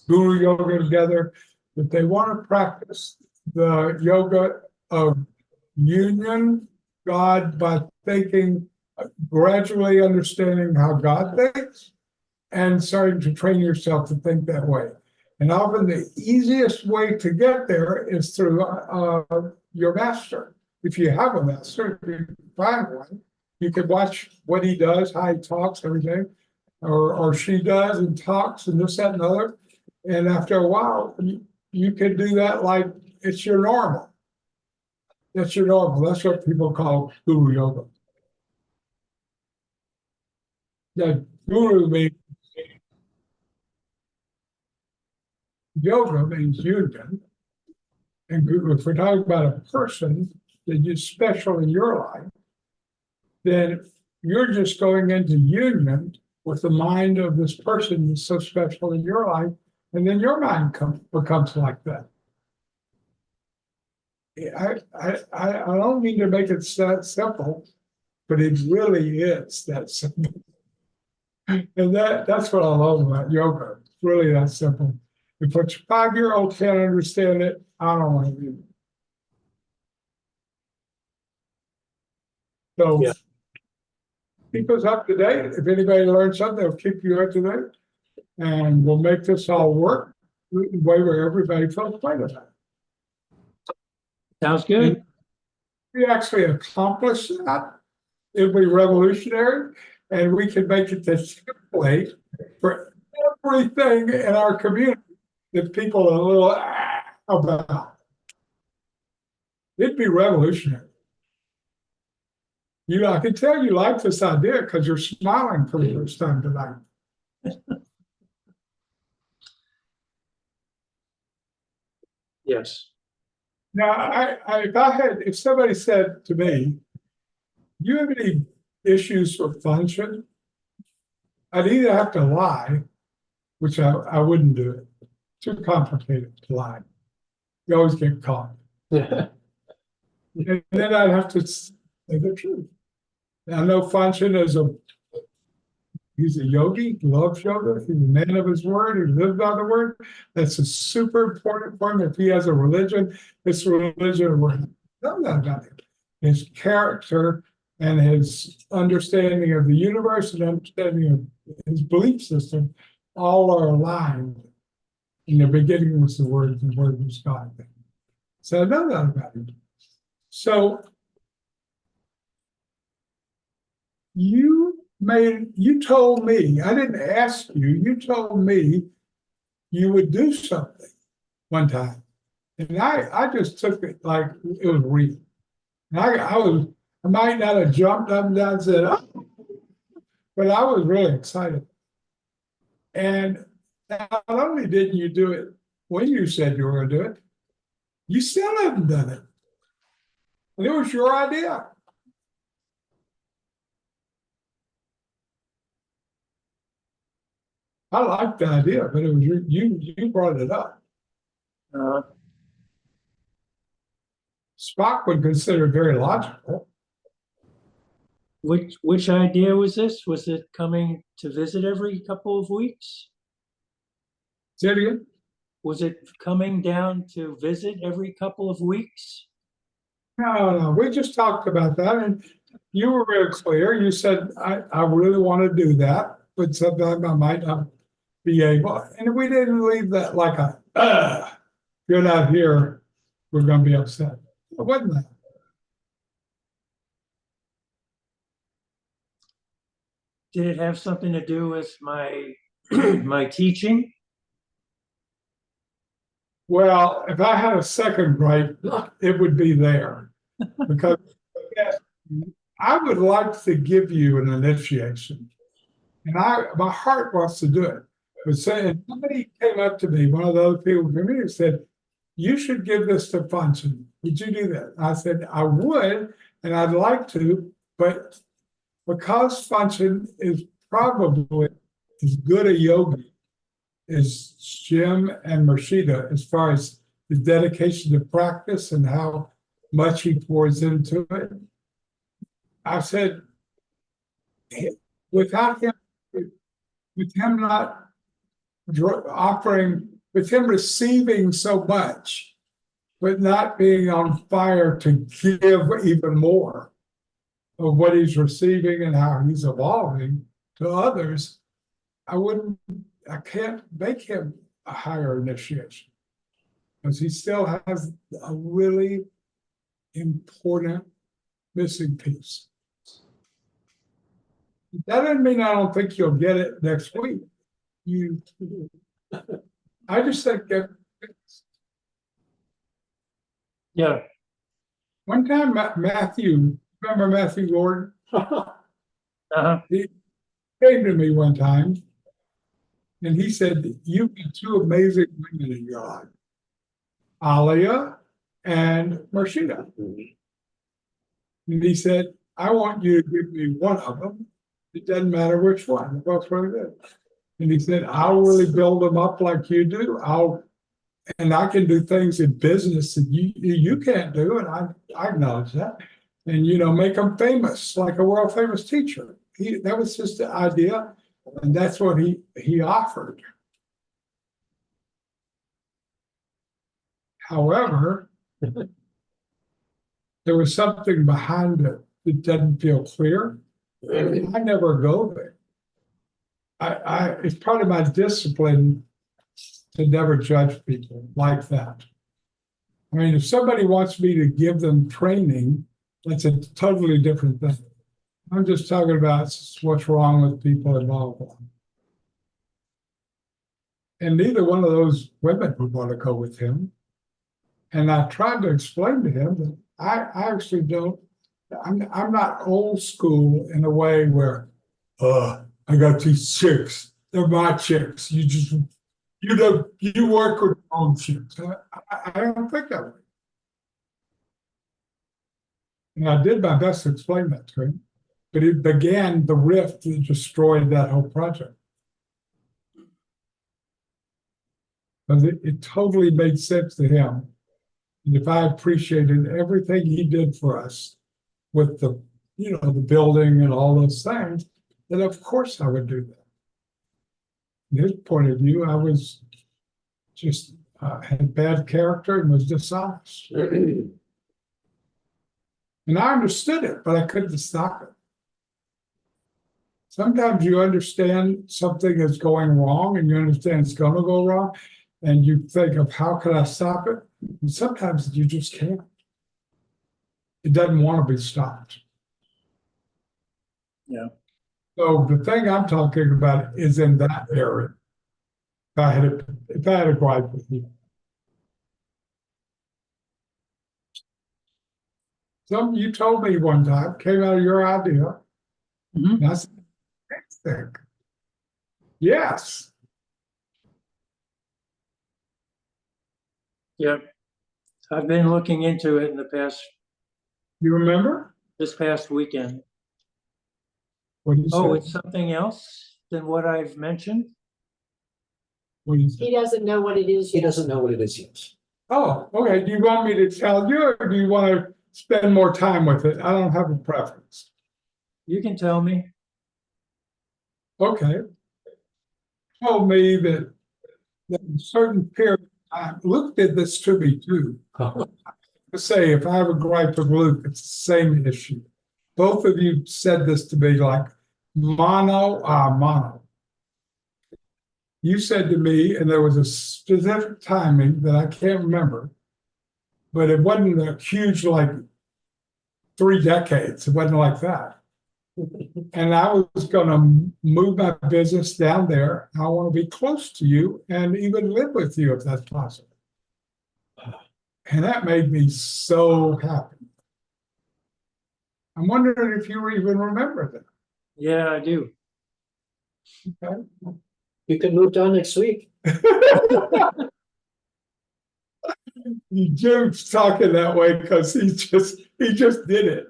guru yoga together, that they want to practice the yoga of union, God, by thinking, gradually understanding how God thinks, and starting to train yourself to think that way. And often the easiest way to get there is through your master. If you have a master, if you find one, you can watch what he does, how he talks, everything, or she does and talks and this, that, and other. And after a while, you can do that like it's your normal. That's your normal. That's what people call guru yoga. That guru means yoga means union. And if we're talking about a person that is special in your life, then you're just going into union with the mind of this person that's so special in your life, and then your mind becomes like that. I don't mean to make it that simple, but it really is that simple. And that's what I love about yoga. It's really that simple. If a 5-year-old can't understand it, I don't want to do it. So Yeah. keep us up to date. If anybody learns something, they'll keep you up to date. And we'll make this all work in a way where everybody feels great about it. sounds good. We actually accomplish that. It'll be revolutionary, and we can make it the template for everything in our community that people are a little about. It'd be revolutionary. I can tell you like this idea because you're smiling for the first time tonight. Yes. Now, if somebody said to me, "Do you have any issues with function?" I'd either have to lie, which I wouldn't do it. Too complicated to lie. You always get caught. Yeah. And then I'd have to say the truth. Now, I know function is he's a yogi, he loves yoga, he's a man of his word, he lives by the word. That's a super important for him. If he has a religion, it's a religion where know that about him. His character and his understanding of the universe and understanding of his belief system all are aligned. In the beginning was the word, and the word was God. So I know that about him. So you told me, I didn't ask you, you told me you would do something one time. And I just took it like it was real. And I might not have jumped up and down and said, oh, but I was really excited. And not only didn't you do it when you said you were going to do it, you still haven't done it. It was your idea. I liked the idea, but it was you brought it up. Uh, Spock would consider it very logical. which idea was this? Was it coming to visit every couple of weeks? Say it again? Was it coming down to visit every couple of weeks? No, we just talked about that, and you were very clear. You said, I really want to do that, but sometimes I might not be able. And we didn't leave that like you're not here, we're going to be upset. It wasn't that. Did it have something to do with my my teaching? Well, if I had a second right, it would be there. Because I would like to give you an initiation. And my heart wants to do it. But saying somebody came up to me, one of those people came in and said, you should give this to Function. Would you do that? I said, I would, and I'd like to, but because Function is probably as good a yogi as Jim and Murshida, as far as the dedication to practice and how much he pours into it. I said, without him, with him not offering, with him receiving so much, but not being on fire to give even more of what he's receiving and how he's evolving to others, I can't make him a higher initiation because he still has a really important missing piece. That doesn't mean I don't think you'll get it next week. I just think that Yeah. one time Matthew, remember Matthew Gordon? Uh-huh. He came to me one time and he said, you've got two amazing women in God, Alia and Marshida. And he said, I want you to give me one of them. It doesn't matter which one. They're both really good. And he said, I'll really build them up like you do. And I can do things in business that you can't do. And I acknowledge that. And, make them famous, like a world famous teacher. That was just the idea. And that's what he offered. However, there was something behind it that doesn't feel clear. And I never go there. It's part of my discipline to never judge people like that. I mean, if somebody wants me to give them training, that's a totally different thing. I'm just talking about what's wrong with people involved. And neither one of those women would want to go with him. And I tried to explain to him that I actually don't, I'm not old school in a way where, I got these chicks. They're my chicks. You work with your own chicks. I don't think that way. And I did my best to explain that to him, but it began the rift that destroyed that whole project. Because it totally made sense to him. And if I appreciated everything he did for us with the building and all those things, then of course I would do that. From his point of view, I was just had bad character and was dishonest. And I understood it, but I couldn't stop it. Sometimes you understand something is going wrong and you understand it's going to go wrong, and you think of how can I stop it? And sometimes you just can't. It doesn't want to be stopped. Yeah. So the thing I'm talking about is in that area. If I had a gripe with you. Something you told me one time came out of your idea. Mhm. And I said, next thing. Yes. Yeah. I've been looking into it in the past You remember? this past weekend. What did you Oh, say? it's something else than what I've mentioned? What did you say? He doesn't know what it is He yet. doesn't know what it is yet. Oh, okay. Do you want me to tell you or do you want to spend more time with it? I don't have a preference. You can tell me. Okay. Told me that in a certain period of time, Luke did this to me too. To say if I have a gripe with Luke, it's the same issue. Both of you said this to me like mono. You said to me, and there was a specific timing that I can't remember, but it wasn't a huge like 3 decades. It wasn't like that. And I was going to move my business down there. I want to be close to you and even live with you if that's possible. And that made me so happy. I'm wondering if you even remember that. Yeah, I do. Okay. You can move down next week. Jim's talking that way because he just did it.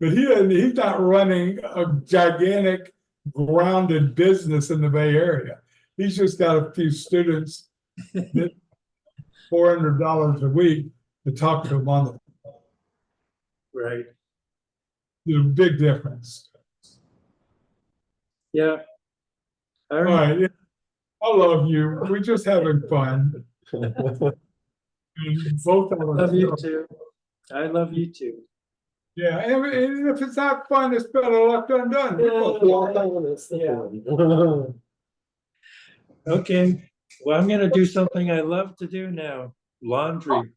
But he's not running a gigantic grounded business in the Bay Area. He's just got a few students that $400 a week to talk to him on the Right. There's a big difference. Yeah. I All remember. right. Yeah. I love you. We're just having fun. And both of I us. love you too. I love you too. Yeah, and if it's not fun, it's better left undone. Okay. Well, I'm gonna do something I love to do now. Laundry.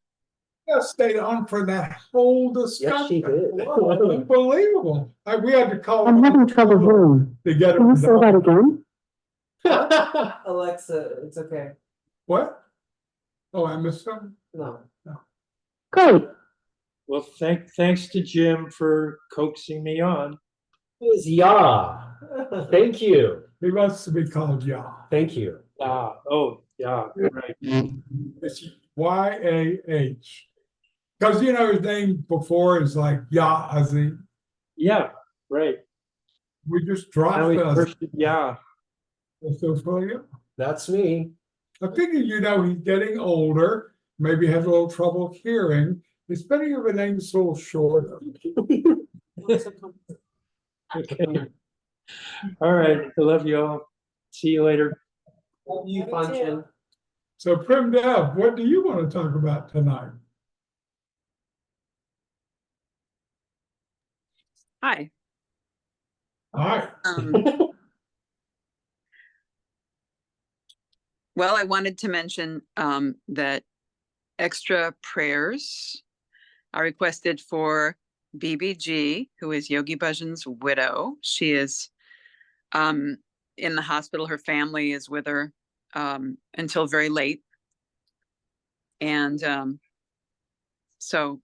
I stayed on for that whole Yes, she discussion. did. Unbelievable. We had to call. I'm having trouble hearing. To get Can you it. say that again? Alexa, it's okay. What? Oh, I missed something? No. Great. Well, thanks to Jim for coaxing me on. Yeah. Thank you. He wants to be called Yah. Thank you. Oh, yeah, right. It's Y-A-H. Because you know his name before is like Yah Azim. Yeah, right. We just Now dropped we us. first, yeah. That's me. I figure you know he's getting older, maybe has a little trouble hearing. His spelling of a name is a little shorter. Okay. All right. I love you all. See you later. You function. So Prim Dev, what do you want to talk about tonight? Hi. Hi. Well, I wanted to mention that extra prayers are requested for BBG, who is Yogi Bhajan's widow. She is in the hospital. Her family is with her until very late. And so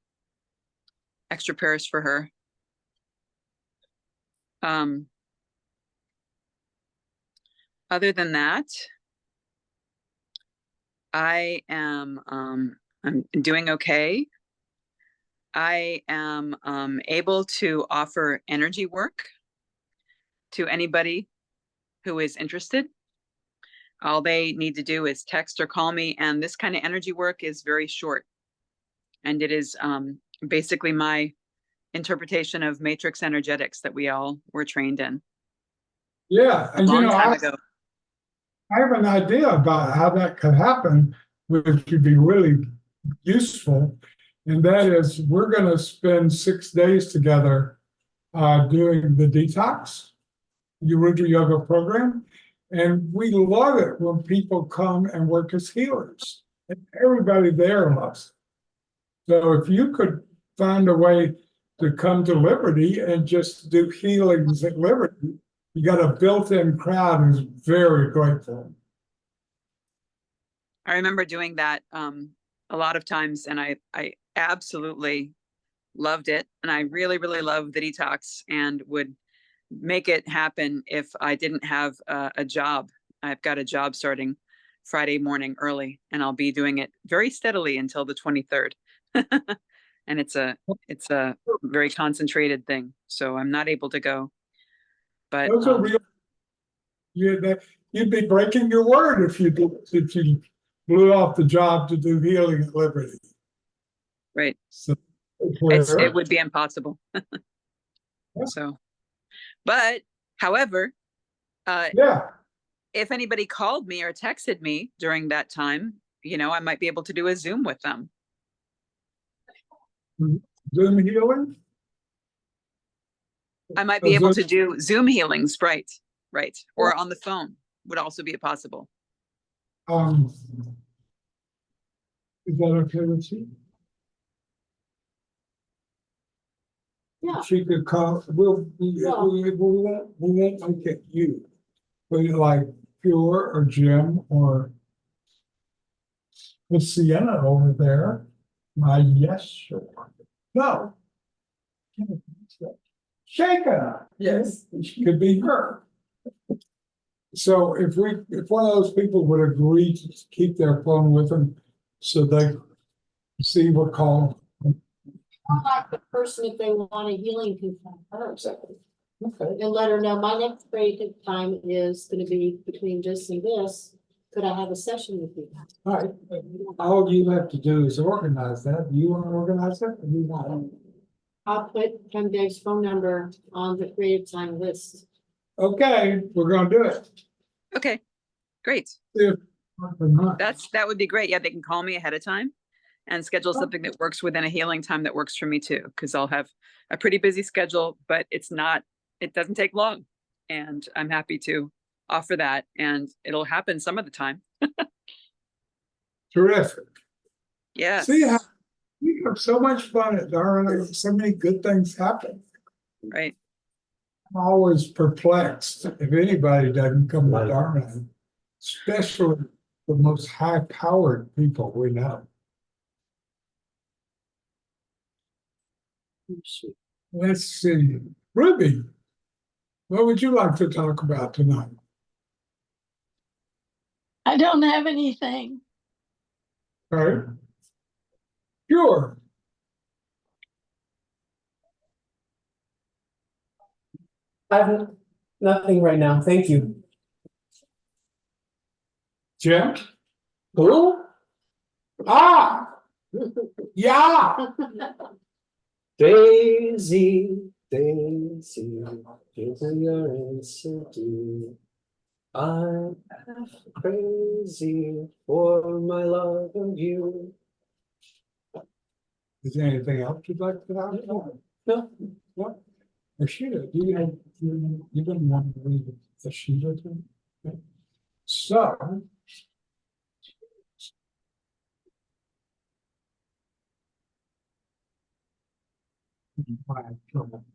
extra prayers for her. Other than that, I am I'm doing okay. I am able to offer energy work to anybody who is interested. All they need to do is text or call me, and this kind of energy work is very short. And it is basically my interpretation of matrix energetics that we all were trained in. Yeah, and long time ago. I have an idea about how that could happen, which would be really useful. And that is, we're going to spend 6 days together doing the detox, the Rudra Yoga program. And we love it when people come and work as healers. And everybody there loves it. So if you could find a way to come to Liberty and just do healings at Liberty, you got a built-in crowd who's very grateful. I remember doing that a lot of times, and I absolutely loved it. And I really, really love the detox and would make it happen if I didn't have a job. I've got a job starting Friday morning early, and I'll be doing it very steadily until the 23rd. and it's a very concentrated thing, so I'm not able to go. But Those are real. You'd be breaking your word if you blew off the job to do healing at Liberty. right, So, it would be impossible. So, but however, yeah, if anybody called me or texted me during that time, you know, I might be able to do a Zoom with them. Zoom healing. I might be able to do Zoom healings, right, or on the phone would also be possible. Is that okay with you? Yeah. She could call. We won't make it you. But like Pure or Jim or with Sienna over there. Yes, sure. No. Shaken. Yes. She could be her. So if one of those people would agree to keep their phone with them, so they see what call. Or like the person, if they want a healing, can come first. Okay. And let her know my next creative time is gonna be between this and this. Could I have a session with you? All right, all you have to do is organize that. Do you want to organize that? Or you want? I'll put Ken Dave's phone number on the creative time list. Okay, we're gonna do it. Okay, great. If That would be great. Yeah, they can call me ahead of time and schedule something that works within a healing time that works for me too, because I'll have a pretty busy schedule, but it doesn't take long. And I'm happy to offer that, and it'll happen some of the time. Terrific. Yes. See how we have so much fun at Dharma. So many good things happen. Right. I'm always perplexed if anybody doesn't come to Dharma, especially the most high-powered people we know. Let's see. Ruby, what would you like to talk about tonight? I don't have anything. All right. Sure. I have nothing right now. Thank you. Jim? Who? Ah! Yeah! Daisy, Daisy, give me your answer, dear. I'm half crazy for my love of you. Is there anything else you'd like to talk about? No. What? Rashida, you didn't want to read the Rashida thing? Okay. So.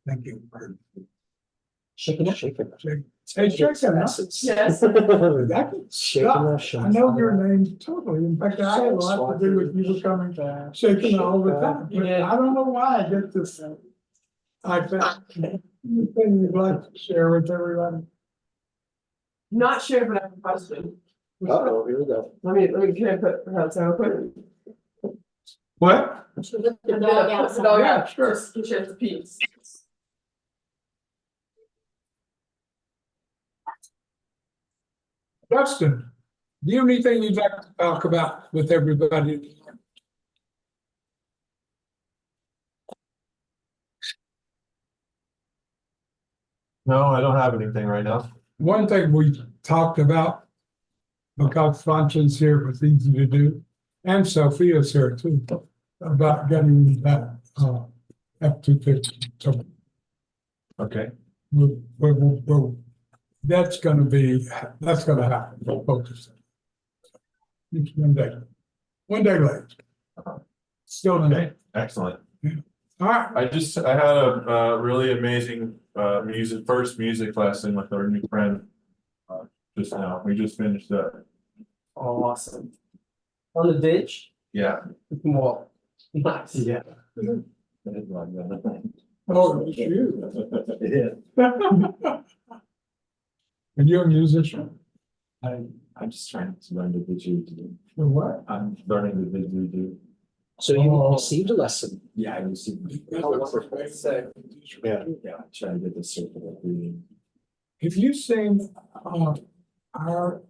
Thank you. Shaking it. Hey, shaking Yes. I know your name totally. In fact, I had a lot to do with you becoming shaking all the time. But I don't know why I get this. I bet anything you'd like to share with everybody. Not sure, but I have a question. Uh-oh, here we go. Can I put her outside real quick? What? Should lift the Put dog the outside. dog Yeah, out, sure. just get you at the peace. Justin, do you have anything you'd like to talk about with everybody? No, I don't have anything right now. One thing we talked about, because Fanchan's here, it was easy to do, and Sophia's here too, about getting that F-250. So Okay. that's gonna happen. We'll focus. It's 1 day. 1 day late. Still in Okay, there. excellent. All right. I had a really amazing first music lesson with our new friend just now. We just finished that. Oh, awesome. On the ditch? Yeah. Well, nice. Yeah. Oh, it's you. Yeah. And you're a musician? I'm just trying to learn the didgeridoo. For what? I'm learning the didgeridoo. So you received a lesson. Yeah, I received. How wonderful. Yeah, I try to get the circle of breathing. Have you seen, our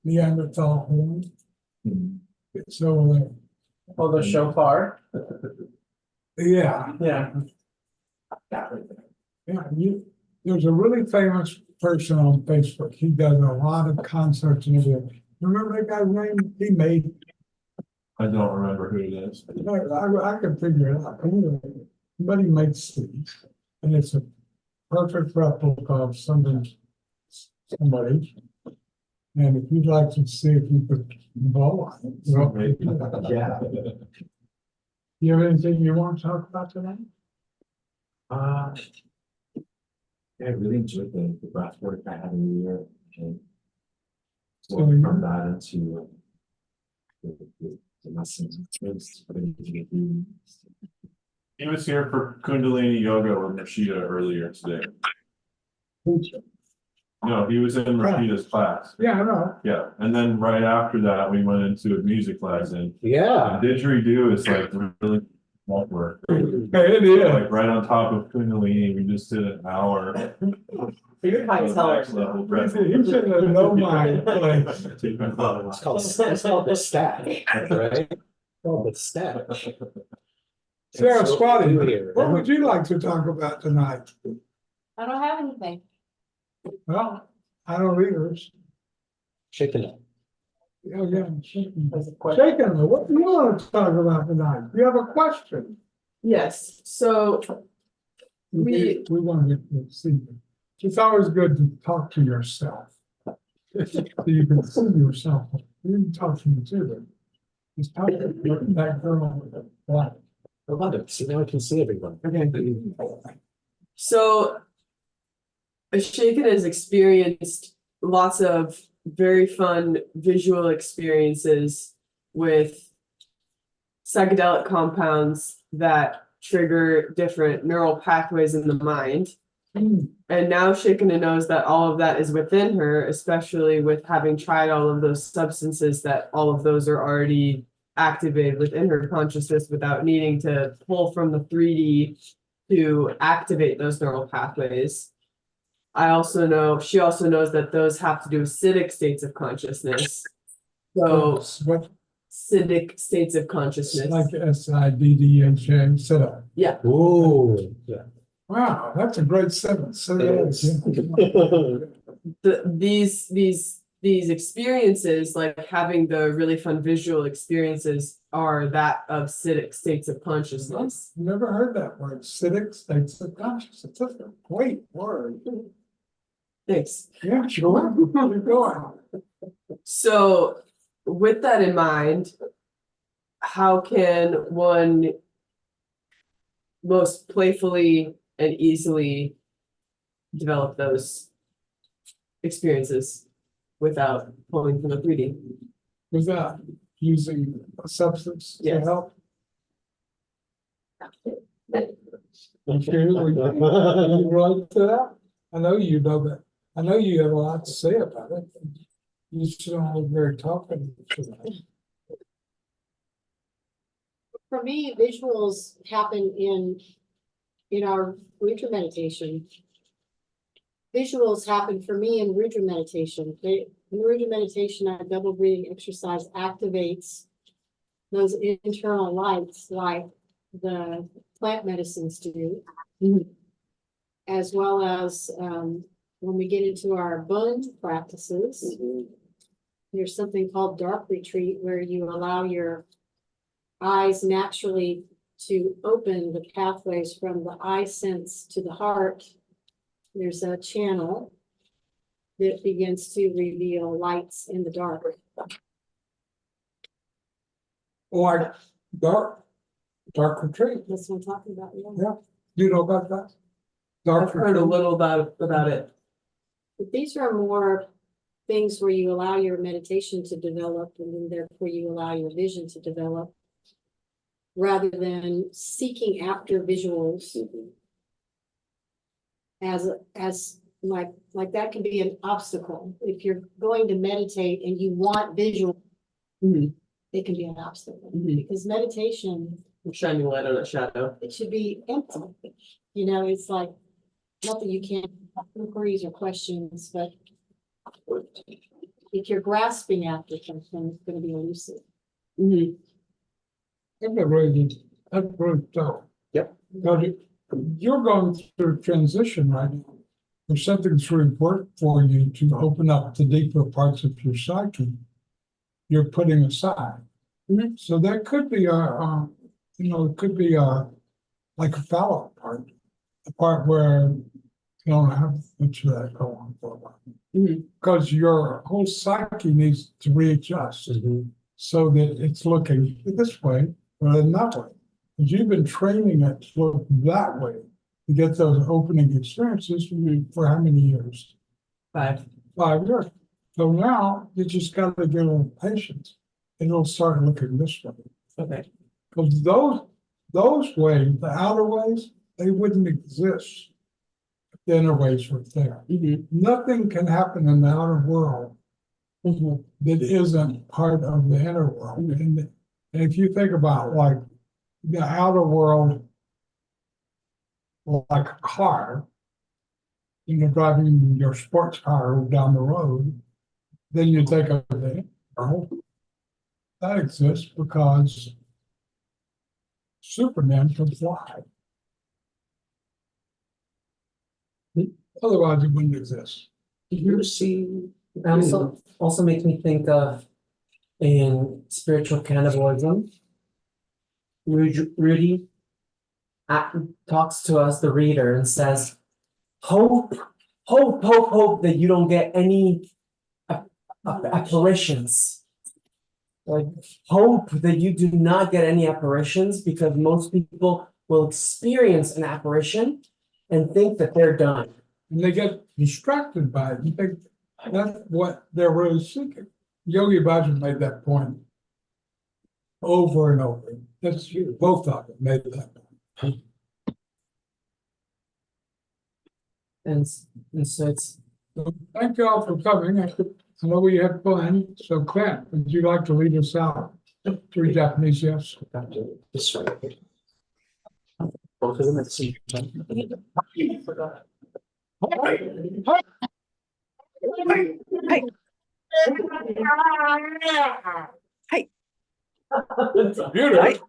Neanderthal horn? It's over there. Oh, the shofar? Yeah. Yeah. Yeah, there's a really famous person on Facebook. He does a lot of concerts and everything. Remember that guy's name? He made, I don't remember who it is. I can figure it out. Anyway, but he makes these, and it's a perfect replica of somebody. And if you'd like to see if you could blow on it. Well, Yeah. you have anything you want to talk about tonight? Yeah, I really enjoyed the breath work I had in the year. And So going from that into the lesson. He was here for Kundalini Yoga with Rashida earlier today. No, he was in Rashida's class. Yeah, I know. Yeah, and then right after that, we went into a music lesson. Yeah. Didgeridoo is like really smart work. It is. Like right on top of Kundalini, we just did an hour. You're high Next level breath. He's in a no mind place. It's called the stack, right? Oh, the stack. Sarah So Spotty, here. what would you like to talk about tonight? I don't have anything. Well, I don't either. Shaking it. Yeah, shaking. Shaking, what do you want to talk about tonight? You have a question? Yes, so We want to see you. It's always good to talk to yourself. So you can see yourself. You can talk to me too, but just talk to that girl with the black. I love it. See, now I can see everyone. Okay. So Shaken has experienced lots of very fun visual experiences with psychedelic compounds that trigger different neural pathways in the mind. And now Shikana knows that all of that is within her, especially with having tried all of those substances, that all of those are already activated within her consciousness without needing to pull from the 3D to activate those neural pathways. She also knows that those have to do with acidic states of consciousness. So What, acidic states of consciousness. like SIDDHA, sit up. Yeah. Ooh, yeah. Wow, that's a great sentence. Say These experiences, like having the really fun visual experiences, are that of acidic states of consciousness. Never heard that word, acidic states of consciousness. That's a great word. Thanks. Yeah, sure. Keep going. So with that in mind, how can one most playfully and easily develop those experiences without pulling from the 3D? Without using a substance to Yes. help? Okay, you right to that? I know you know that. I know you have a lot to say about it. You sound look very talkative tonight. For me, visuals happen in our Rudra meditation. Visuals happen for me in Rudra meditation. In Rudra meditation, our double breathing exercise activates those internal lights like the plant medicines do, as well as when we get into our Bund practices, there's something called dark retreat where you allow your eyes naturally to open the pathways from the eye sense to the heart. There's a channel that begins to reveal lights in the dark. Like dark retreat. That's what I'm talking about. Yeah. Do you know about that? I've heard a little about it. But these are more things where you allow your meditation to develop, and then therefore you allow your vision to develop, rather than seeking after visuals as like that can be an obstacle. If you're going to meditate and you want visual, it can be an obstacle. Mhm. Because meditation, Shining light on a shadow. it should be empty. You know, it's like, not that you can't have inquiries or questions, but if you're grasping after something, it's gonna be elusive. Mhm. That's really tough. Yep. Because you're going through a transition right now. There's something that's really important for you to open up the deeper parts of your psyche. You're putting aside. Mhm. So that could be it could be like a fallow part, the part where you don't have much of that go on for a while. Mhm. Because your whole psyche needs to readjust so that it's looking this way rather than that way. Because you've been training it to look that way to get those opening experiences for how many years? 5. 5 years. So now you just got to get a little patience. It'll start looking this way. Okay. Because those ways, the outer ways, they wouldn't exist if the inner ways were there. Mhm. Nothing can happen in the outer world Mhm. that isn't part of the inner world. And if you think about like the outer world, like a car, driving your sports car down the road, then you think of the inner world. That exists because Superman can fly. Otherwise, it wouldn't exist. You see, Also makes me think of in spiritual cannibalism. Rudy talks to us, the reader, and says, hope that you don't get any apparitions. Like, hope that you do not get any apparitions, because most people will experience an apparition and think that they're done. And they get distracted by it. You think that's what they're really seeking. Yogi Bhajan made that point over and over. That's both of them made that point. And so it's So thank you all for coming. I know we had fun. So Clint, would you like to lead us out? 3 Japanese yes. this way. Both of them at the same time. Hey. Beautiful.